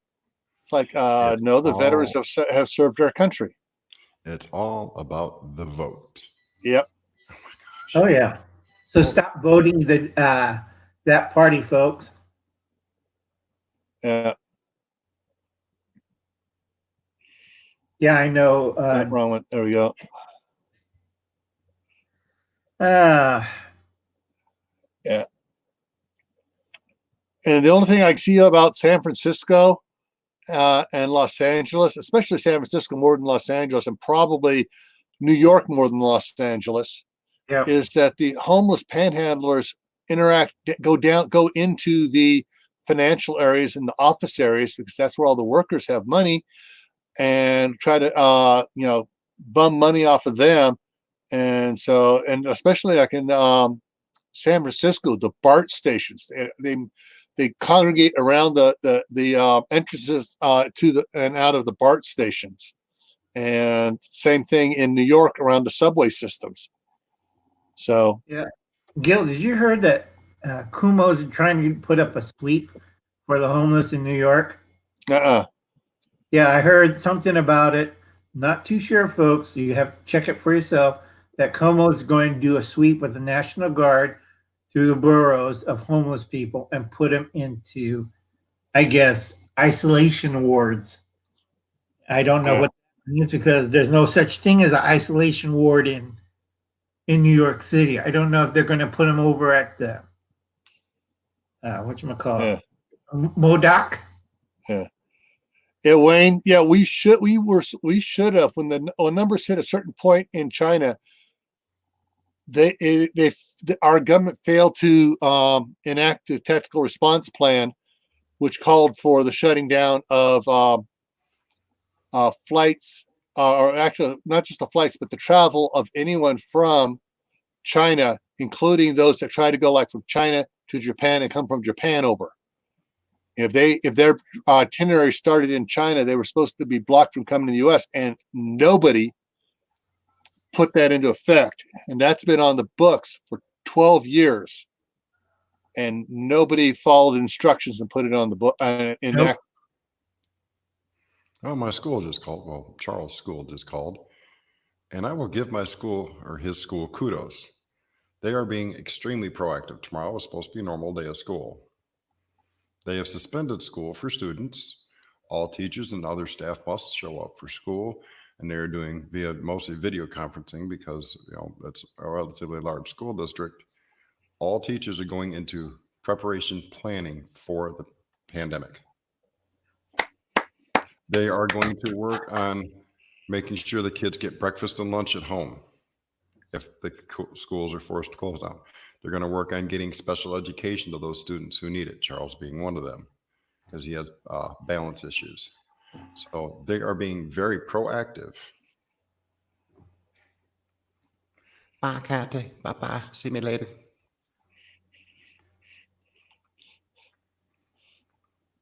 It's like, no, the veterans have served our country. It's all about the vote. Yep. Oh my gosh. Oh yeah. So stop voting that party, folks. Yeah. Yeah, I know. Wrong one. There we go. Yeah. And the only thing I see about San Francisco and Los Angeles, especially San Francisco more than Los Angeles, and probably New York more than Los Angeles, is that the homeless panhandlers go into the financial areas and the office areas because that's where all the workers have money, and try to bum money off of them. And so, and especially like in San Francisco, the BART stations, they congregate around the entrances to and out of the BART stations, and same thing in New York around the subway systems. So yeah, Gil, did you hear that Kumo's trying to put up a sweep for the homeless in New York? Yeah, I heard something about it. Not too sure, folks. You have to check it for yourself. That Cuomo's going to do a sweep with the National Guard through the boroughs of homeless people and put them into, I guess, isolation wards. I don't know what that means because there's no such thing as an isolation ward in New York City. I don't know if they're going to put them over at the whatchamacallit, Modoc. Yeah, Wayne. Yeah, we should have when the numbers hit a certain point in China. Our government failed to enact a tactical response plan, which called for the shutting down of flights, or actually not just the flights, but the travel of anyone from China, including those that try to go like from China to Japan and come from Japan over. If their itinerary started in China, they were supposed to be blocked from coming to the U.S., and nobody put that into effect. And that's been on the books for 12 years, and nobody followed instructions and put it on the book. Nope. Well, my school just called. Well, Charles' school just called, and I will give my school or his school kudos. They are being extremely proactive. Tomorrow is supposed to be a normal day of school. They have suspended school for students. All teachers and other staff must show up for school, and they're doing via mostly video conferencing because that's a relatively large school district. all teachers are going into preparation planning for the pandemic. They are going to work on making sure the kids get breakfast and lunch at home if the schools are forced to close down. They're going to work on getting special education to those students who need it, Charles being one of them, because he has balance issues. So they are being very proactive. Bye, Kathy. Bye-bye. See me later.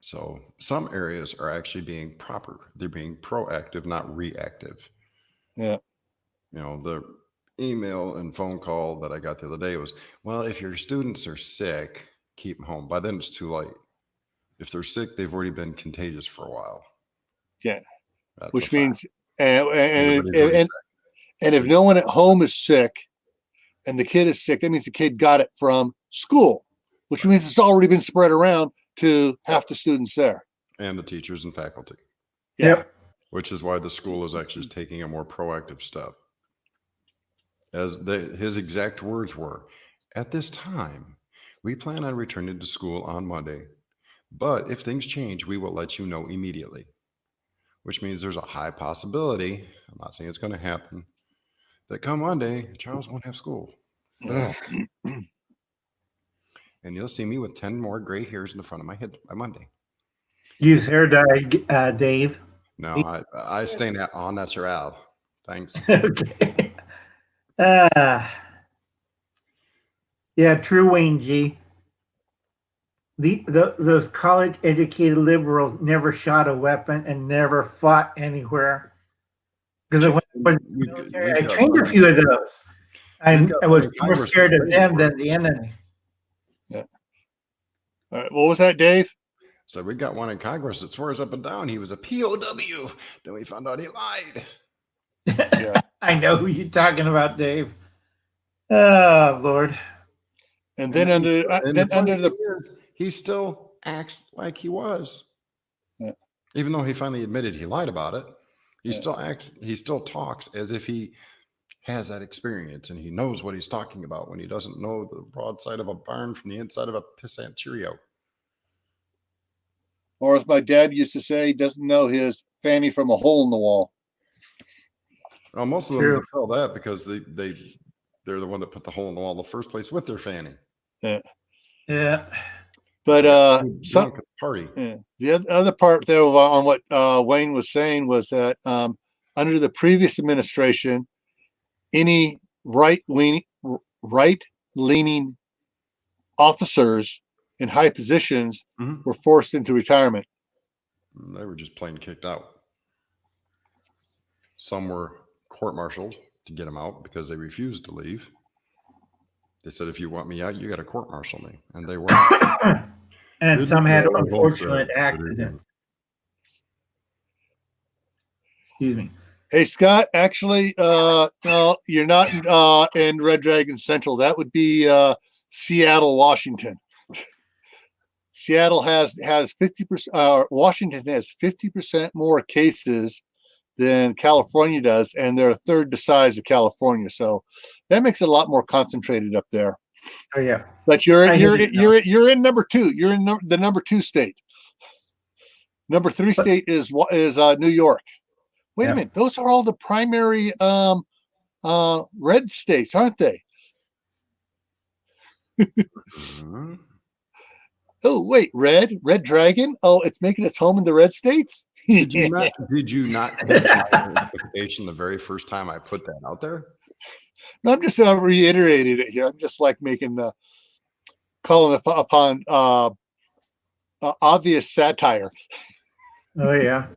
So some areas are actually being proper. They're being proactive, not reactive. Yeah. You know, the email and phone call that I got the other day was, well, if your students are sick, keep them home. By then it's too late. If they're sick, they've already been contagious for a while. Yeah. That's Which means, and Everybody's if no one at home is sick and the kid is sick, that means the kid got it from school, which means it's already been spread around to half the students there. and the teachers and faculty. Yeah. Yep. Which is why the school is actually taking a more proactive step. As his exact words were, at this time, we plan on returning to school on Monday, but if things change, we will let you know immediately, which means there's a high possibility, I'm not saying it's going to happen, that come Monday, Charles won't have school. Ugh. And you'll see me with 10 more gray hairs in the front of my head by Monday. Use hair dye, Dave. No, I stay en natural. Thanks. Okay. Yeah, true, Wayne G. Those college-educated liberals never shot a weapon and never fought anywhere. Because when I was in the military, I trained a few of those. I was more scared of them than the enemy. Yeah. All right. What was that, Dave? So we got one in Congress that swears up and down he was a POW. Then we found out he lied. Yeah. I know who you're talking about, Dave. Oh, Lord. And then he still acts like he was. Yeah. Even though he finally admitted he lied about it, he still talks as if he has that experience and he knows what he's talking about when he doesn't know the broadside of a barn from the inside of a pissant Cheerio. Or as my dad used to say, he doesn't know his fanny from a hole in the wall. Well, most of them can tell that because they're the one that put the hole in the wall in the first place with their fanny. Yeah. Yeah. But party. Yeah. The other part there on what Wayne was saying was that under the previous administration, any right-leaning officers in high positions were forced into retirement. They were just plain kicked out. Some were court-martialed to get them out because they refused to leave. They said, if you want me out, you got to court-martial me. And they were. And some had unfortunate accidents. Excuse me. Hey, Scott, actually, no, you're not in Red Dragon Central. That would be Seattle, Washington. Seattle has 50%, Washington has 50% more cases than California does, and they're a third the size of California. So that makes it a lot more concentrated up there. Oh yeah. But you're in number 2. You're in the number 2 state. Number 3 state is New York. Wait a minute. Those are all the primary red states, aren't they? Oh, wait, Red Dragon. Oh, it's making its home in the red states. Did you not get my notification the very first time I put that out there? No, I'm just reiterating it here. I'm just like calling upon obvious satire. Oh yeah.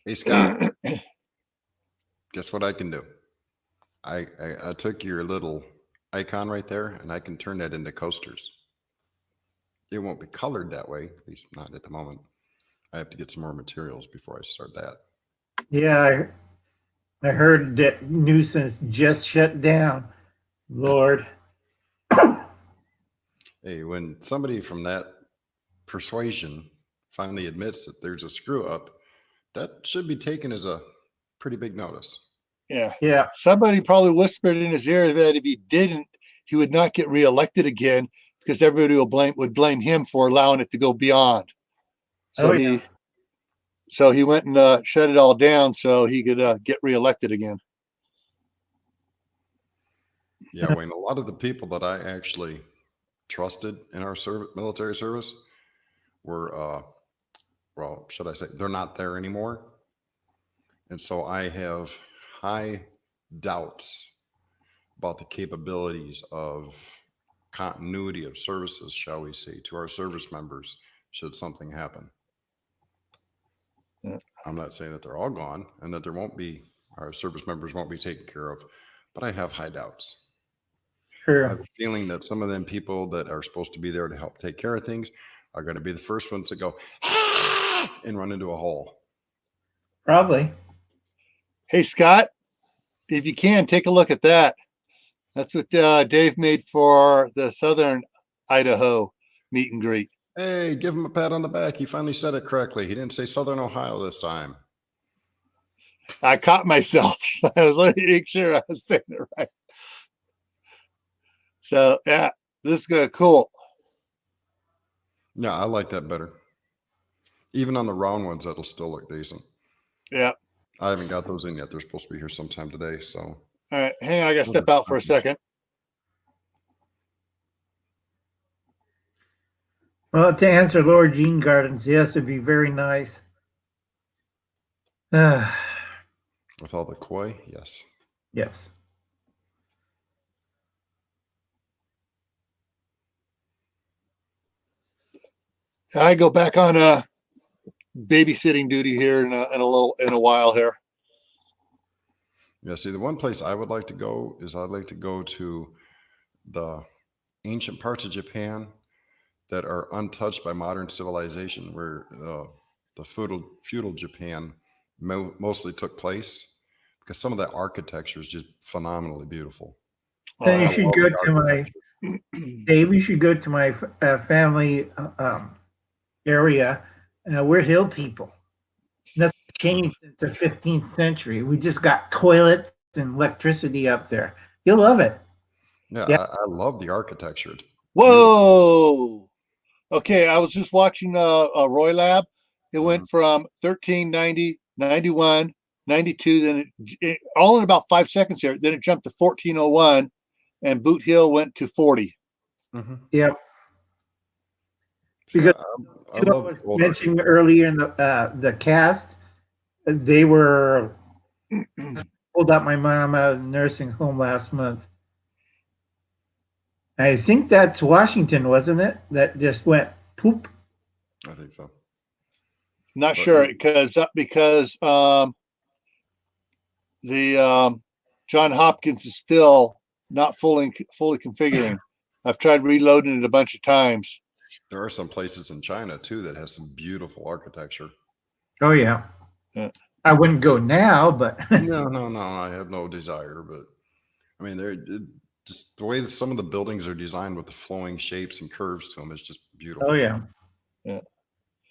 Hey Scott, guess what I can do? I took your little icon right there, and I can turn that into coasters. It won't be colored that way, at least not at the moment. I have to get some more materials before I start that. Yeah, I heard that nuisance just shut down. Lord. Hey, when somebody from that persuasion finally admits that there's a screw up, that should be taken as a pretty big notice. Yeah. Yeah. Somebody probably whispered in his ear that if he didn't, he would not get reelected again because everybody would blame him for allowing it to go beyond. So he went and shut it all down so he could get reelected again. Yeah, Wayne, a lot of the people that I actually trusted in our military service were, well, should I say, they're not there anymore. And so I have high doubts about the capabilities of continuity of services, shall we say, to our service members should something happen. Yeah. I'm not saying that they're all gone and that our service members won't be taken care of, but I have high doubts. Sure. I have a feeling that some of them people that are supposed to be there to help take care of things are going to be the first ones to go and run into a hole. Probably. Hey, Scott, if you can, take a look at that. That's what Dave made for the Southern Idaho meet and greet. Hey, give him a pat on the back. He finally said it correctly. He didn't say Southern Ohio this time. I caught myself. I was letting make sure I was saying it right. So, yeah, this is cool. Yeah, I like that better. Even on the round ones, that'll still look decent. Yeah. I haven't got those in yet. They're supposed to be here sometime today. So, All right, hang on. I got to step out for a second. Well, to answer Laura Jean Gardens, yes, it'd be very nice. with all the koi, yes. Yes. I go back on babysitting duty here in a while here. Yeah, see, the one place I would like to go is I'd like to go to the ancient parts of Japan that are untouched by modern civilization, where the feudal Japan mostly took place, because some of that architecture is just phenomenally beautiful. Then you should go to my Dave. You should go to my family area. We're hill people. Nothing changed since the 15th century. We just got toilets and electricity up there. You'll love it. Yeah. I love the architecture. It's Whoa. Okay, I was just watching a Roy Lab. It went from 1390, 91, 92, then it all in about 5 seconds here. Then it jumped to 1401, and Boot Hill went to 40. Yep. So Because I I love was old mentioning architecture. earlier in the cast, they were pulled out my mom out of the nursing home last month. I think that's Washington, wasn't it? That just went poop. I think so. Not sure because the John Hopkins is still not fully configuring. I've tried reloading it a bunch of times. There are some places in China too that has some beautiful architecture. Oh yeah. Yeah. I wouldn't go now, but No. I have no desire, but I mean, just the way that some of the buildings are designed with the flowing shapes and curves to them is just beautiful. oh yeah. Yeah.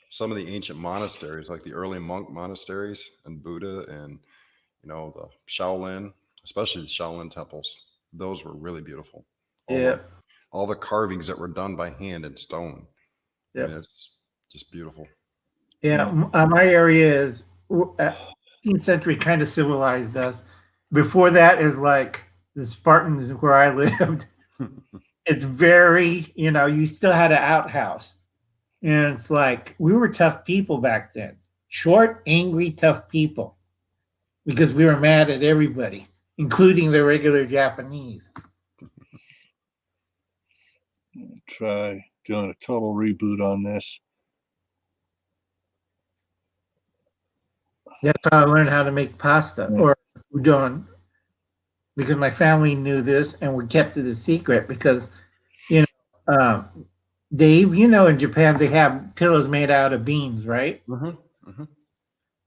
Some of the ancient monasteries, like the early monk monasteries and Buddha and, the Shaolin, especially the Shaolin temples, those were really beautiful. All the carvings that were done by hand in stone. Yeah. I mean, it's just beautiful. Yeah. My area is 15th century kind of civilized us. Before that is like the Spartans where I lived. It's very, you still had an outhouse. And it's like, we were tough people back then. Short, angry, tough people. Because we were mad at everybody, including the regular Japanese. Try doing a total reboot on this. That's how I learned how to make pasta or udon. Because my family knew this and we kept it a secret because, Dave, in Japan they have pillows made out of beans, right?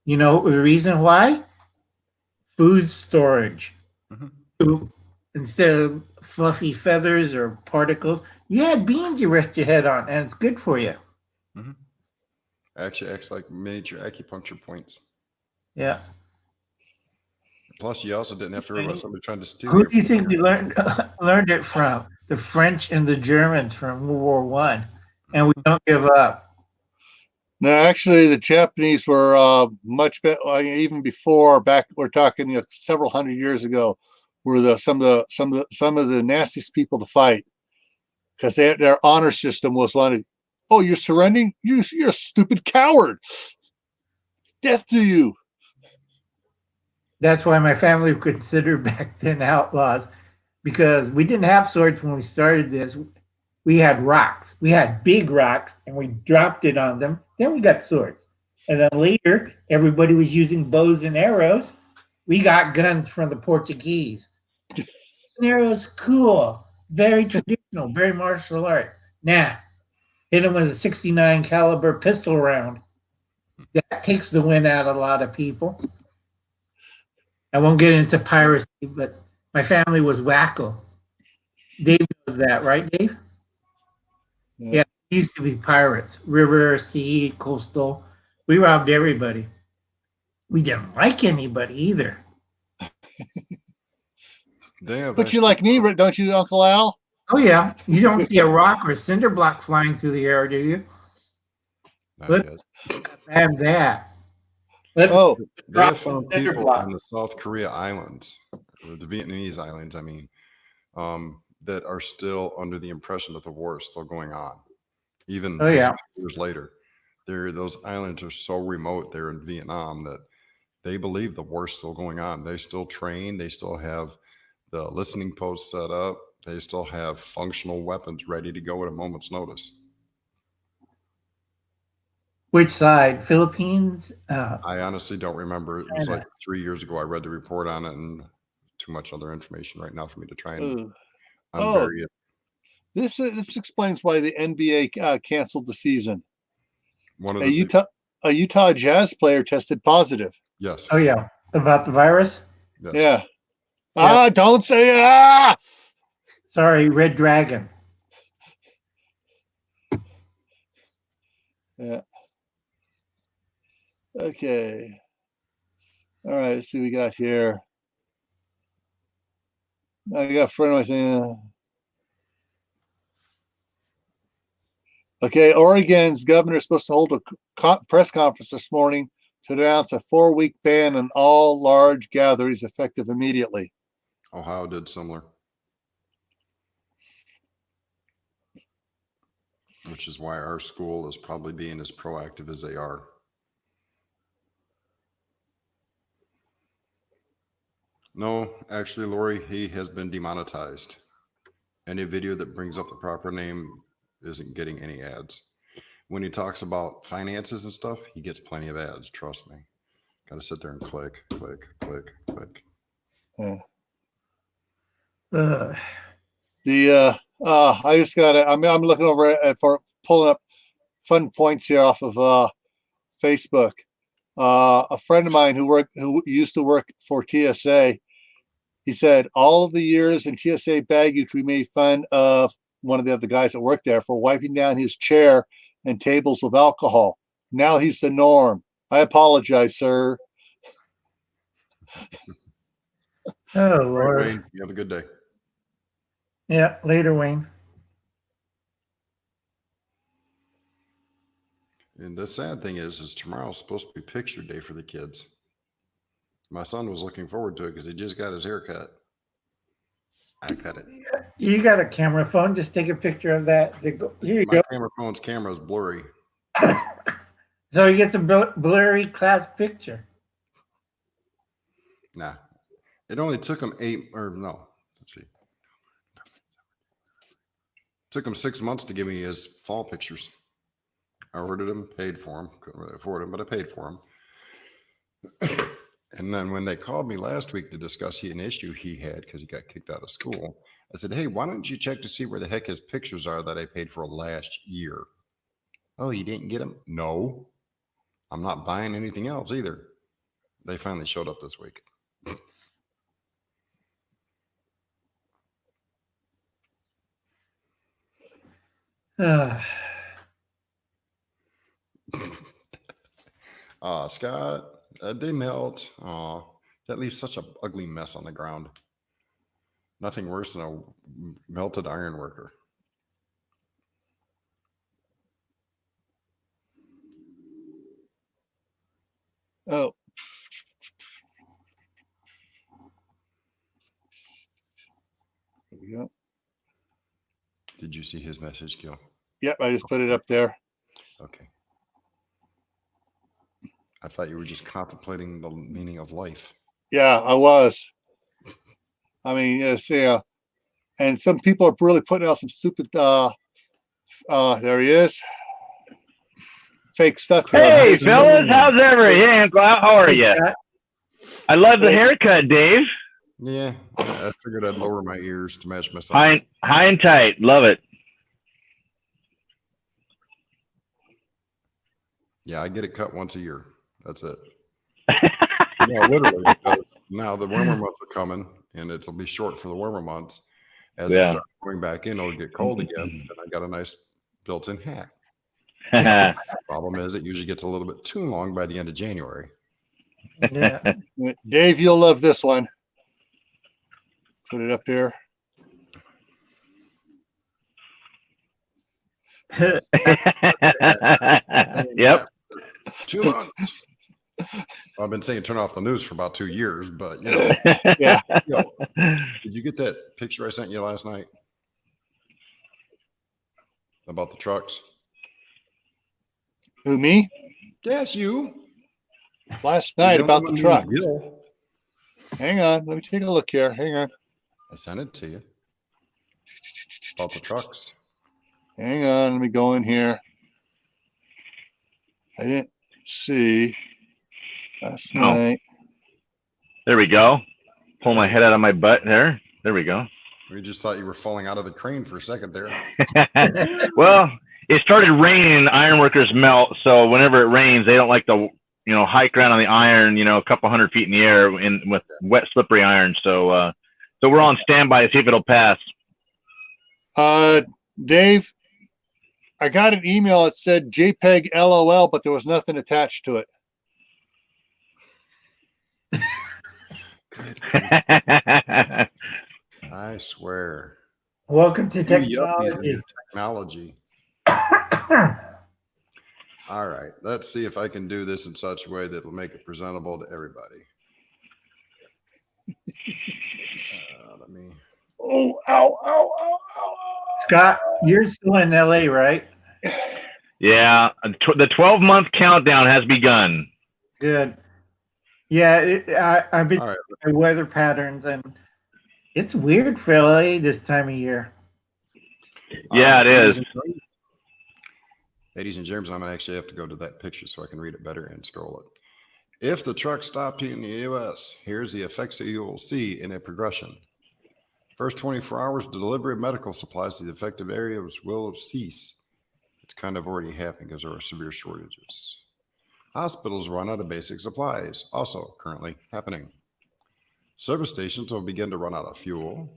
You know the reason why? Food storage. Instead of fluffy feathers or particles, you had beans you rest your head on, and it's good for you. Actually acts like miniature acupuncture points. Yeah. Plus, you also didn't have to worry about somebody trying to steal. Who do you think we learned it from? the French and the Germans from World War One, and we don't give up. No, actually, the Japanese were much better. Even before, back we're talking several hundred years ago, were some of the nastiest people to fight, because their honor system was like, "Oh, you're surrendering? You're a stupid coward! Death to you!" That's why my family were considered back then outlaws, because we didn't have swords when we started this. We had rocks. We had big rocks, and we dropped it on them. Then we got swords. And then later, everybody was using bows and arrows. We got guns from the Portuguese. And arrows, cool. Very traditional, very martial arts. Nah, hit them with a 69 caliber pistol round. That takes the wind out of a lot of people. I won't get into piracy, but my family was wacko. Dave knows that, right, Dave? Yeah, we used to be pirates. River, sea, coastal. We robbed everybody. We didn't like anybody either. But you like me, don't you, Uncle Al? Oh, yeah. You don't see a rock or a cinder block flying through the air, do you? Not yet. And that. They have found people on the South Korea islands, the Vietnamese islands, I mean, that are still under the impression that the war is still going on, even years later. Those islands are so remote there in Vietnam that they believe the war is still going on. They still train. They still have the listening posts set up. They still have functional weapons ready to go at a moment's notice. Which side? Philippines? I honestly don't remember. It was like 3 years ago. I read the report on it, and too much other information right now for me to try and unbury it. This explains why the NBA canceled the season. A Utah Jazz player tested positive. Yes. Oh yeah, about the virus. Yes. Yeah. Don't say Sorry, Red Dragon. Yeah. Okay. All right. Let's see what we got here. I got a friend of mine. Okay, Oregon's governor is supposed to hold a press conference this morning to announce a 4-week ban on all large gatherings effective immediately. Ohio did similar, which is why our school is probably being as proactive as they are. No, actually, Lori, he has been demonetized. Any video that brings up the proper name isn't getting any ads. When he talks about finances and stuff, he gets plenty of ads. Trust me. Got to sit there and click, click, click, click. I just got it. I'm looking over at for pulling up fun points here off of Facebook. A friend of mine who used to work for TSA, he said all of the years in TSA baggage, we made fun of one of the other guys that worked there for wiping down his chair and tables with alcohol. Now he's the norm. I apologize, sir. Oh, Lord. Right, Wayne, you have a good day. Yeah, later, Wayne. And the sad thing is tomorrow's supposed to be picture day for the kids. My son was looking forward to it because he just got his hair cut. I cut it. You got a camera phone. Just take a picture of that. Here you My go. camera phone's camera is blurry. So you get the blurry class picture. Nah. It only took him let's see. Took him 6 months to give me his fall pictures. I ordered them, paid for them. Couldn't really afford them, but I paid for them. And then when they called me last week to discuss an issue he had because he got kicked out of school, I said, hey, why don't you check to see where the heck his pictures are that I paid for last year? Oh, you didn't get them? No. I'm not buying anything else either. They finally showed up this week. Scott, they melt. That leaves such an ugly mess on the ground. Nothing worse than a melted iron worker. Oh. There we go. Did you see his message, Gil? Yep, I just put it up there. Okay. I thought you were just contemplating the meaning of life. Yeah, I was. I mean, yes, yeah. And some people are really putting out some stupid there he is. Fake stuff here. Hey, fellas, how's everything? How are you? I love the haircut, Dave. Yeah, I figured I'd lower my ears to match my size. High and tight. Love it. Yeah, I get it cut once a year. That's it. No, literally, because now the warmer months are coming, and it'll be short for the warmer months. As it starts going back in, it'll get cold again, and I got a nice built-in hat. Problem is, it usually gets a little bit too long by the end of January. Yeah. Dave, you'll love this one. Put it up here. Yep. 2 months. I've been saying turn off the news for about 2 years, but you know. Yeah. Did you get that picture I sent you last night about the trucks? Who, me? Yes, you. Last night about the trucks. Hang on. Let me take a look here. Hang on. I sent it to you. About the trucks. Hang on. Let me go in here. I didn't see last night. There we go. Pull my head out of my butt there. There we go. We just thought you were falling out of the crane for a second there. Well, it started raining. Ironworkers melt, so whenever it rains, they don't like to, hike around on the iron, a couple 100 feet in the air with wet, slippery iron. So, so we're on standby to see if it'll pass. Dave, I got an email that said JPEG LOL, but there was nothing attached to it. Good. I swear. Welcome to Technology. technology. All right. Let's see if I can do this in such a way that will make it presentable to everybody. Let me. Oh, ow, ow, ow, ow. Scott, you're still in LA, right? Yeah, the 12-month countdown has begun. Good. Yeah, I've been All right. weather patterns, and it's weird for LA this time of year. Yeah, it is. Ladies and germs, I'm going to actually have to go to that picture so I can read it better and scroll it. If the truck stopped in the U.S., here's the effects that you will see in a progression. First 24 hours, the delivery of medical supplies to the affected areas will cease. It's kind of already happening because there are severe shortages. Hospitals run out of basic supplies, also currently happening. Service stations will begin to run out of fuel.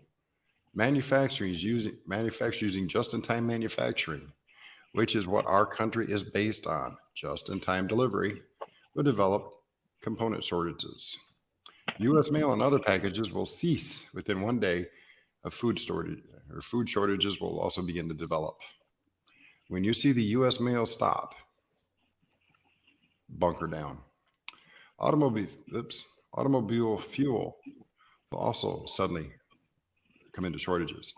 Manufacturers using just-in-time manufacturing, which is what our country is based on, just-in-time delivery, will develop component shortages. U.S. mail and other packages will cease within 1 day of food shortage, or food shortages will also begin to develop. When you see the U.S. mail stop, bunker down. Automobile fuel will also suddenly come into shortages.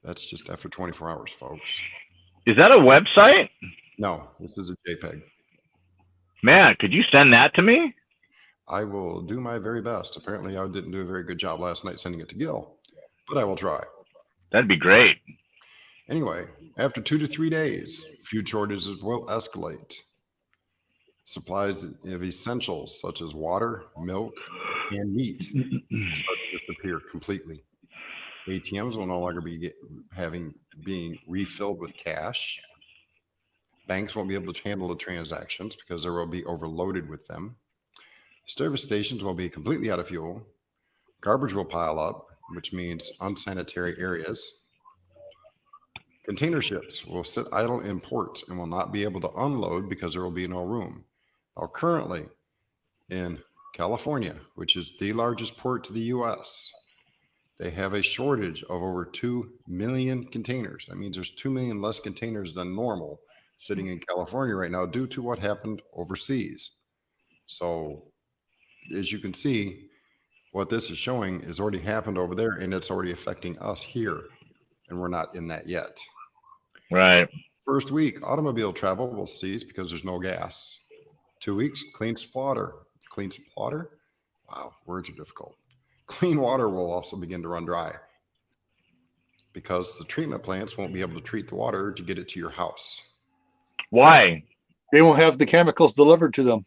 That's just after 24 hours, folks. Is that a website? No, this is a JPEG. Man, could you send that to me? I will do my very best. Apparently, I didn't do a very good job last night sending it to Gil, but I will try. That'd be great. Anyway, after 2 to 3 days, food shortages will escalate. Supplies of essentials such as water, milk, and meat start to disappear completely. ATMs will no longer be being refilled with cash. Banks won't be able to handle the transactions because they will be overloaded with them. Service stations will be completely out of fuel. Garbage will pile up, which means unsanitary areas. Container ships will sit idle in ports and will not be able to unload because there will be no room. Now, currently in California, which is the largest port to the U.S., they have a shortage of over 2 million containers. That means there's 2 million less containers than normal sitting in California right now due to what happened overseas. So as you can see, what this is showing is already happened over there, and it's already affecting us here, and we're not in that yet. Right. First week, automobile travel will cease because there's no gas. 2 weeks, clean water. Clean water? Wow, words are difficult. Clean water will also begin to run dry because the treatment plants won't be able to treat the water to get it to your house. Why? They won't have the chemicals delivered to them.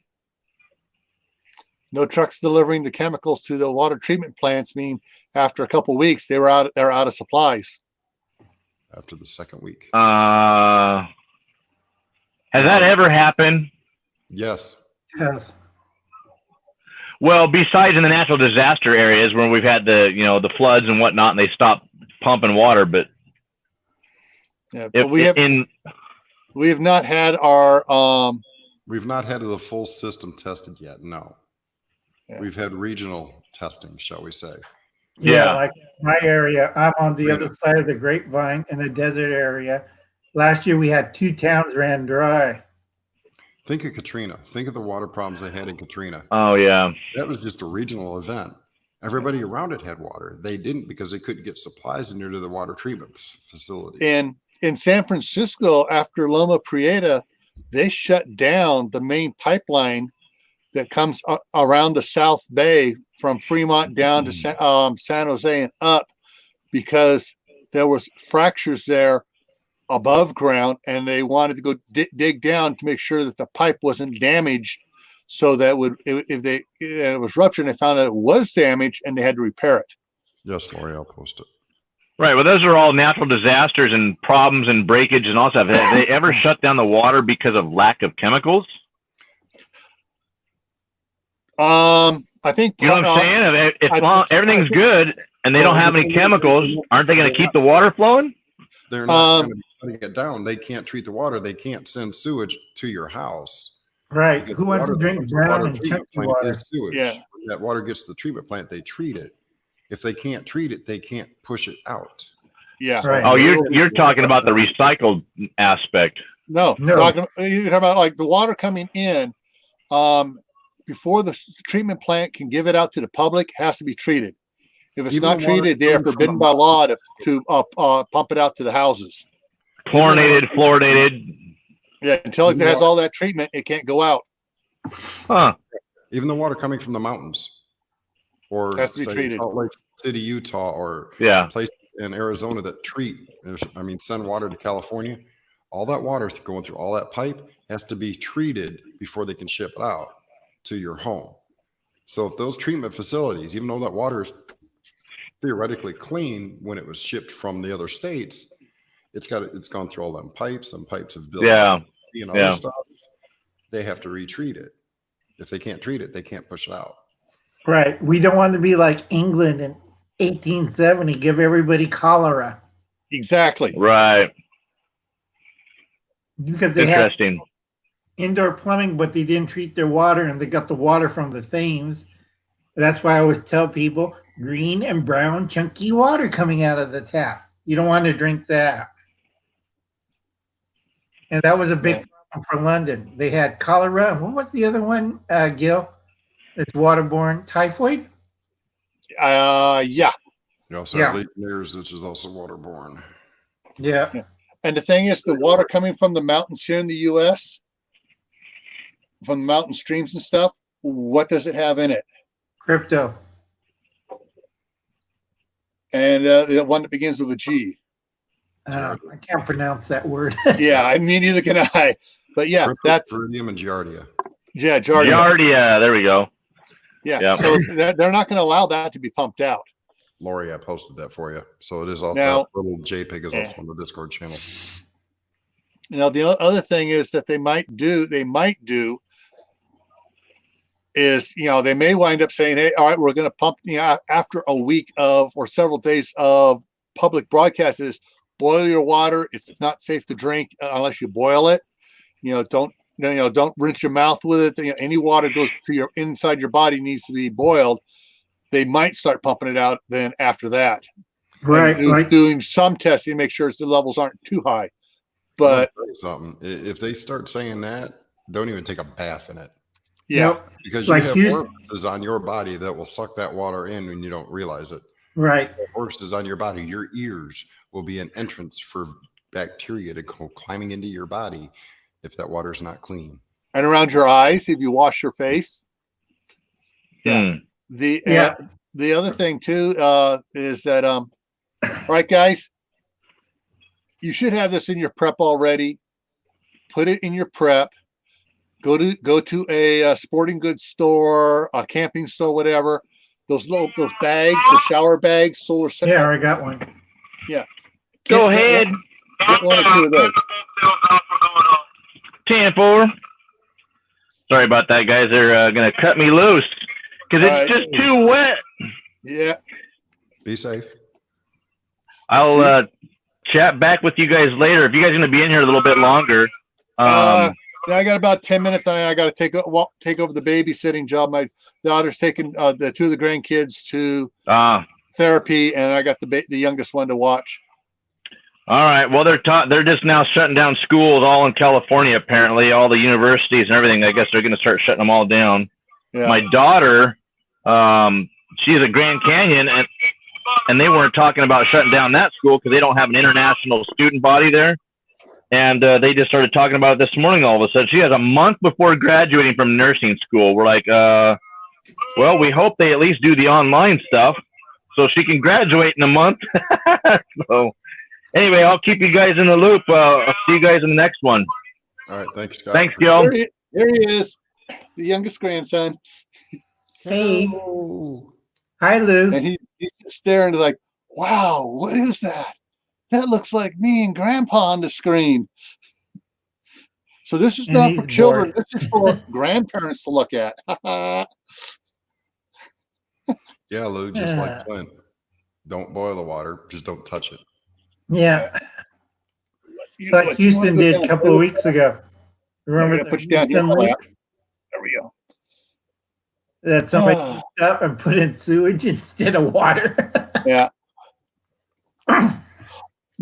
No trucks delivering the chemicals to the water treatment plants mean after a couple of weeks they're out of supplies. After the second week. Has that ever happened? Yes. Yes. Well, besides in the natural disaster areas where we've had the floods and whatnot, and they stopped pumping water, but yeah, but we have not had our we've not had the full system tested yet. No. Yeah. We've had regional testing, shall we say. Yeah, like my area, I'm on the other side of the Grapevine in a desert area. Last year we had 2 towns ran dry. Think of Katrina. Think of the water problems they had in Katrina. Oh, yeah. That was just a regional event. Everybody around it had water. They didn't because they couldn't get supplies into the water treatment facilities. And in San Francisco, after Loma Prieta, they shut down the main pipeline that comes around the South Bay from Fremont down to San Jose and up because there was fractures there above ground, and they wanted to go dig down to make sure that the pipe wasn't damaged, so that if it was ruptured, and they found out it was damaged, and they had to repair it. Yes, Lori, I'll post it. Right. Well, those are all natural disasters and problems and breakage and all stuff. Have they ever shut down the water because of lack of chemicals? I think you know what I'm saying. If everything's good and they don't have any chemicals, aren't they going to keep the water flowing? They're not going to be shutting it down. They can't treat the water. They can't send sewage to your house. Right. Who wants to drink brown and chunky water? Sewage. Yeah. When that water gets to the treatment plant, they treat it. If they can't treat it, they can't push it out. Yeah. Right. Oh, you're talking about the recycled aspect. No. You're talking about like the water coming in. Before the treatment plant can give it out to the public, it has to be treated. If it's not treated, they are forbidden by law to pump it out to the houses. Chlorinated, fluoridated. Yeah, until it has all that treatment, it can't go out. Huh. Even the water coming from the mountains, or has to be treated. Salt Lake City, Utah, or places in Arizona that send water to California. All that water going through all that pipe has to be treated before they can ship it out to your home. So if those treatment facilities, even though that water is theoretically clean when it was shipped from the other states, it's gone through all them pipes, and pipes have built up and other stuff. They have to retreat it. If they can't treat it, they can't push it out. Right. We don't want to be like England in 1870, give everybody cholera. Exactly. Right. Because they had indoor plumbing, but they didn't treat their water, and they got the water from the Thames. That's why I always tell people green and brown chunky water coming out of the tap. You don't want to drink that. And that was a big problem for London. They had cholera. What was the other one, Gil? It's waterborne. Typhoid? Yeah. You also have Legionnaires, which is also waterborne. Yeah. And the thing is, the water coming from the mountains here in the U.S., from the mountain streams and stuff, what does it have in it? Crypto. And the one that begins with a G. I can't pronounce that word. Yeah, I mean, neither can I. But yeah, that's Iridium and Giardia. Yeah, Giardia. Giardia, there we go. Yeah, so they're not going to allow that to be pumped out. Lori, I posted that for you. So it is all now, that little JPEG is also on the Discord channel. Now the other thing is that they might do is, they may wind up saying, hey, all right, we're going to pump, after a week of or several days of public broadcasts, is boil your water. It's not safe to drink unless you boil it. Don't rinse your mouth with it. Any water goes to inside your body needs to be boiled. they might start pumping it out then after that. Right, And right. doing some testing, make sure the levels aren't too high. But something, if they start saying that, don't even take a bath in it. yeah, Yep. Because Like you have Houston- orifices on your body that will suck that water in when you don't realize it. Right. Orifices on your body, your ears will be an entrance for bacteria to go climbing into your body if that water is not clean. and around your eyes if you wash your face. Yeah. The other thing too is that all right, guys, you should have this in your prep already. Put it in your prep. Go to a sporting goods store, a camping store, whatever. Those bags, the shower bags, solar. Yeah, I got one. Yeah. Go ahead. Get one or two of those. 10-4. Sorry about that, guys. They're going to cut me loose because it's just too wet. Yeah. Be safe. I'll chat back with you guys later. If you guys are going to be in here a little bit longer. Yeah, I got about 10 minutes, and I got to take over the babysitting job. My daughter's taking the two of the grandkids to therapy, and I got the youngest one to watch. All right. Well, they're just now shutting down schools all in California. Apparently, all the universities and everything. I guess they're going to start shutting them all down. Yeah. My daughter, she's at Grand Canyon, and they weren't talking about shutting down that school because they don't have an international student body there. And they just started talking about it this morning all of a sudden. She has a month before graduating from nursing school. We're like, well, we hope they at least do the online stuff so she can graduate in a month. So anyway, I'll keep you guys in the loop. I'll see you guys in the next one. All right. Thanks, Scott. Thanks, Joe. There he is, the youngest grandson. Hey. Hi, Lou. And he's staring like, wow, what is that? That looks like me and Grandpa on the screen. So this is not for children. Bored. This is for grandparents to look at. Yeah, Lou, just like Flint. Don't boil the water. Just don't touch it. Yeah. Like Houston did a couple of weeks ago. Remember? Put you down here. There we go. That somebody picked up and put in sewage instead of water. Yeah.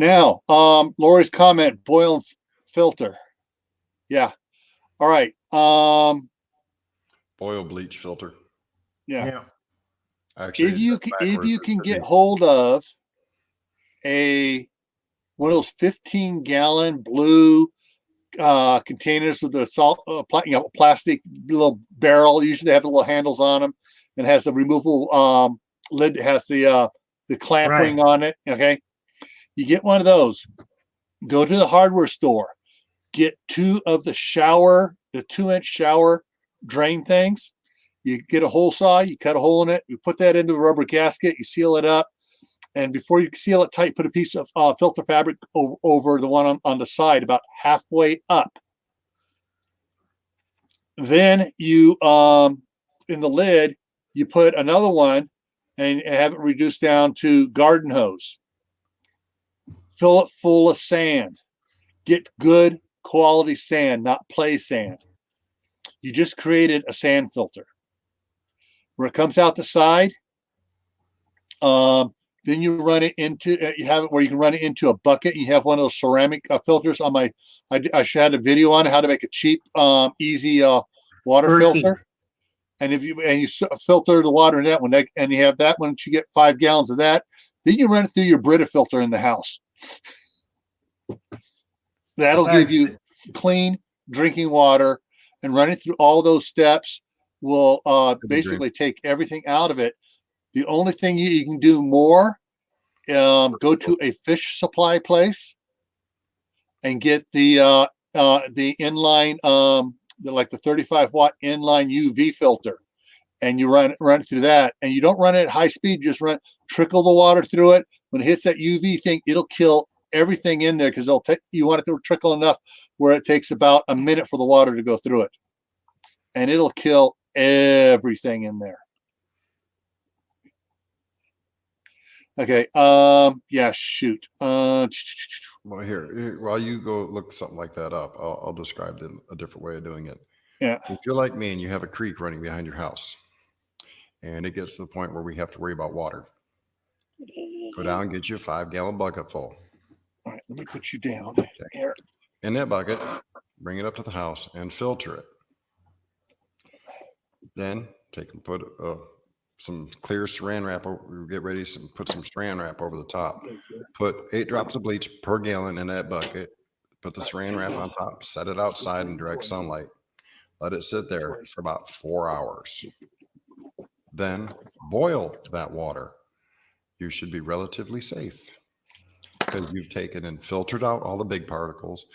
Now, Lori's comment, boil and filter. Yeah. All right. Boil, bleach, filter. Yeah. Actually, if you can get hold of one of those 15-gallon blue containers with the salt, plastic little barrel. Usually they have the little handles on them, and has the removable lid. That has the clamp ring on it. Okay. You get one of those, go to the hardware store, get two of the 2-inch shower drain things. You get a hole saw, you cut a hole in it, you put that into a rubber gasket, you seal it up. And before you seal it tight, put a piece of filter fabric over the one on the side, about halfway up. Then you, in the lid, you put another one and have it reduced down to garden hose. Fill it full of sand. Get good quality sand, not play sand. You just created a sand filter. Where it comes out the side, then you run it into, you have it where you can run it into a bucket. You have one of those ceramic filters on I had a video on how to make a cheap, easy water filter. And if you filter the water in that one, and you have that one, you get 5 gallons of that. Then you run it through your Brita filter in the house. That'll give you clean drinking water, and running through all those steps will basically take everything out of it. The only thing you can do more, go to a fish supply place and get the inline, like the 35-watt inline UV filter, and you run through that. And you don't run it at high speed; just trickle the water through it. When it hits that UV thing, it'll kill everything in there, because you want it to trickle enough where it takes about a minute for the water to go through it, and it'll kill everything in there. Okay. Yeah. Shoot. Well, here, while you go look something like that up, I'll describe a different way of doing it. Yeah. If you're like me and you have a creek running behind your house, and it gets to the point where we have to worry about water. Go down and get you a 5-gallon bucket full. All right, let me put you down here. In that bucket, bring it up to the house and filter it. Then take and put some clear saran wrap over, get ready to put some saran wrap over the top. Put 8 drops of bleach per gallon in that bucket. Put the saran wrap on top, set it outside in direct sunlight. Let it sit there for about 4 hours. Then boil that water. You should be relatively safe because you've taken and filtered out all the big particles.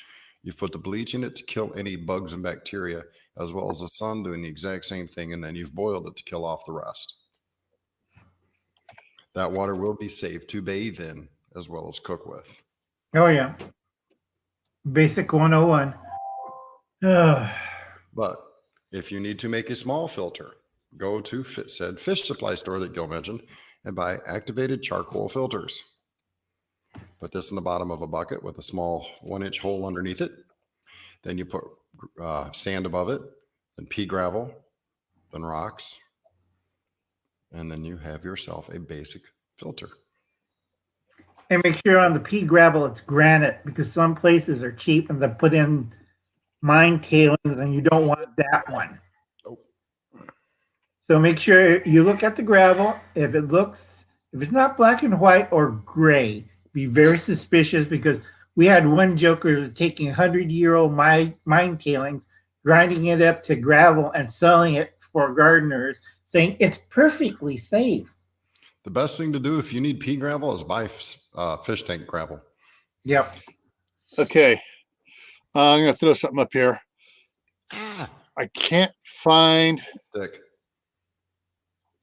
You've put the bleach in it to kill any bugs and bacteria, as well as the sun doing the exact same thing, and then you've boiled it to kill off the rest. That water will be safe to bathe in as well as cook with. Oh, yeah. Basic 101. But if you need to make a small filter, go to said fish supply store that Gil mentioned and buy activated charcoal filters. Put this in the bottom of a bucket with a small 1-inch hole underneath it. Then you put sand above it, then pea gravel, then rocks, and then you have yourself a basic filter. And make sure on the pea gravel it's granite, because some places are cheap and they put in mine tailings and you don't want that one. Oh. So make sure you look at the gravel. If it's not black and white or gray, be very suspicious, because we had one joker taking 100-year-old mine tailings, grinding it up to gravel and selling it for gardeners, saying it's perfectly safe. The best thing to do if you need pea gravel is buy fish tank gravel. Yep. Okay. I'm going to throw something up here. I can't find. Stick.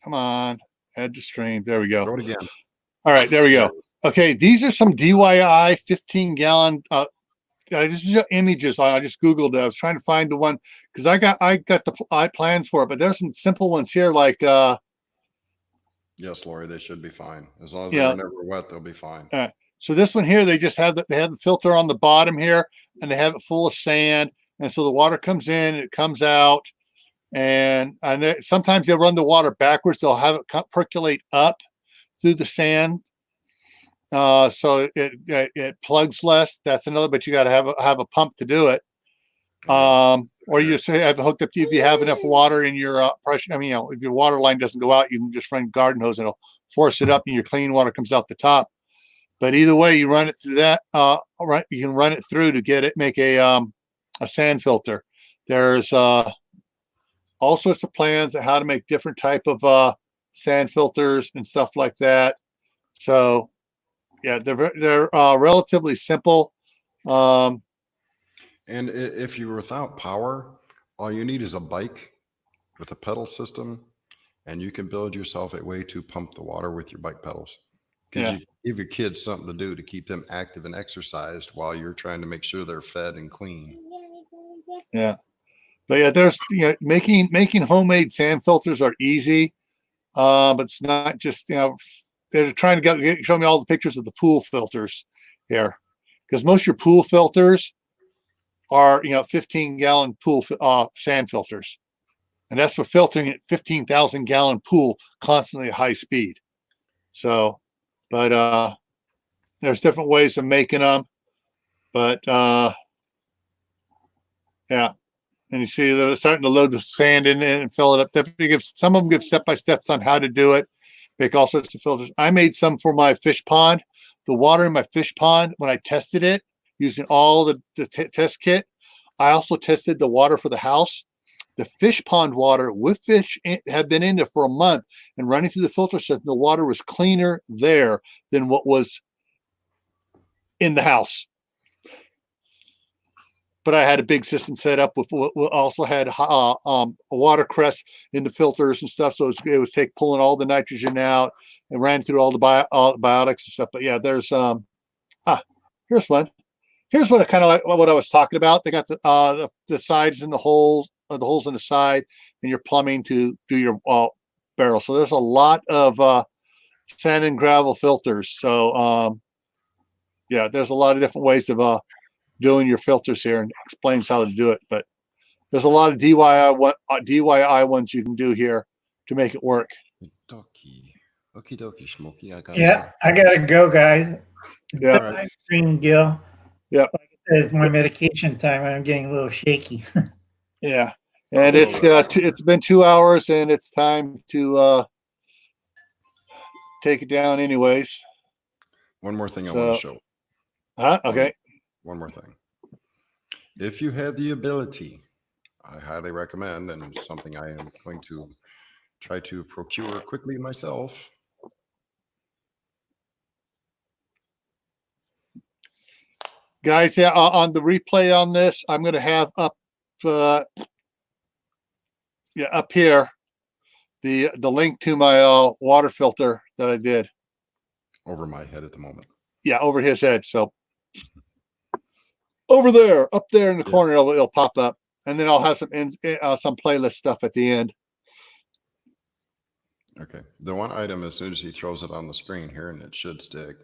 Come on. Add to stream. There we go. Throw it again. All right. There we go. Okay. These are some DIY 15-gallon. This is images. I just Googled it. I was trying to find the one because I got the plans for it, but there's some simple ones here like. Yes, Lori, they should be fine. As long as they're never wet, they'll be fine. So this one here, they just have the filter on the bottom here, and they have it full of sand, and so the water comes in, it comes out, and sometimes they'll run the water backwards. They'll have it percolate up through the sand, so it plugs less. That's another, but you got to have a pump to do it. Or you just have it hooked up to you if you have enough water in your pressure. I mean, if your water line doesn't go out, you can just run garden hose and it'll force it up, and your clean water comes out the top. But either way, you run it through that. Right, you can run it through to make a sand filter. There's all sorts of plans on how to make different type of sand filters and stuff like that. So, yeah, they're relatively simple. And if you're without power, all you need is a bike with a pedal system, and you can build yourself a way to pump the water with your bike pedals. Because you give your kids something to do to keep them active and exercised while you're trying to make sure they're fed and clean. Yeah. But yeah, there's making homemade sand filters are easy. But it's not just, they're trying to show me all the pictures of the pool filters here. Because most of your pool filters are 15-gallon pool sand filters, and that's for filtering a 15,000-gallon pool constantly at high speed. So, but there's different ways of making them. But yeah, and you see they're starting to load the sand in and fill it up. Some of them give step-by-steps on how to do it. Make all sorts of filters. I made some for my fish pond. The water in my fish pond, when I tested it, using all the test kit. I also tested the water for the house. The fish pond water with fish had been in there for a month and running through the filter system. The water was cleaner there than what was in the house. But I had a big system set up with also had a watercress in the filters and stuff. So it was pulling all the nitrogen out and ran through all the biotics and stuff. But yeah, there's here's one. Here's what I kind of like what I was talking about. They got the sides and the holes in the side, and your plumbing to do your barrel. So there's a lot of sand and gravel filters. So yeah, there's a lot of different ways of doing your filters here, and explains how to do it. But there's a lot of DIY ones you can do here to make it work. dokie. Okie dokie, Smokey. I got Yeah, I gotta go, guys. Yeah. All right. Green Gil. Yep. Like I said, it's my medication time. I'm getting a little shaky. Yeah. And it's been 2 hours and it's time to take it down anyways. One more thing I So- want to show. Huh? Okay. One more thing. If you have the ability, I highly recommend, and something I am going to try to procure quickly myself. Guys, yeah, on the replay on this, I'm going to have up here the link to my water filter that I did. Over my head at the moment. Yeah, over his head. So over there, up there in the corner, it'll pop up, and then I'll have some playlist stuff at the end. Okay. The one item, as soon as he throws it on the screen here, and it should stick.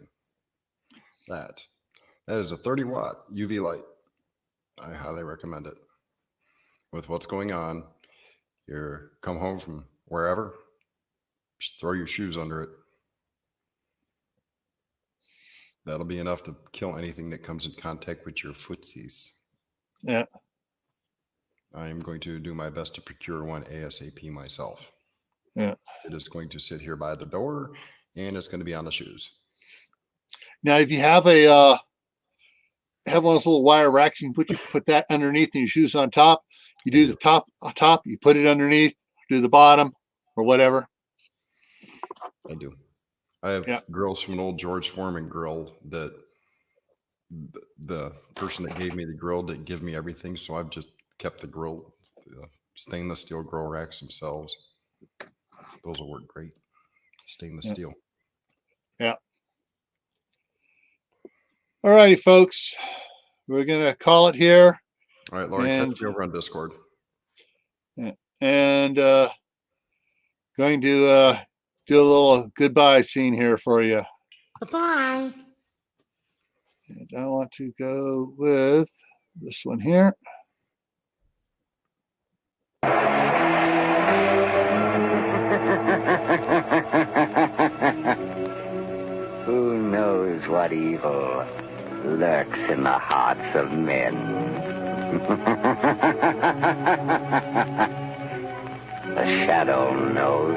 That is a 30-watt UV light. I highly recommend it. With what's going on, you come home from wherever, just throw your shoes under it. That'll be enough to kill anything that comes in contact with your footsies. Yeah. I am going to do my best to procure one ASAP myself. Yeah. It is going to sit here by the door, and it's going to be on the shoes. Now, if you have one of those little wire racks, you can put that underneath and your shoes on top. You do the top, you put it underneath, do the bottom or whatever. I do. I have grills from an old George Foreman grill that the person that gave me the grill didn't give me everything. So I've just kept the grill, stainless steel grill racks themselves. Those will work great. Stainless steel. Yeah. All righty, folks. We're going to call it here. All right, Laurie, catch me over on Discord. And going to do a little goodbye scene here for you. Bye. And I want to go with this one here. Who knows what evil lurks in the hearts of men? The shadow knows.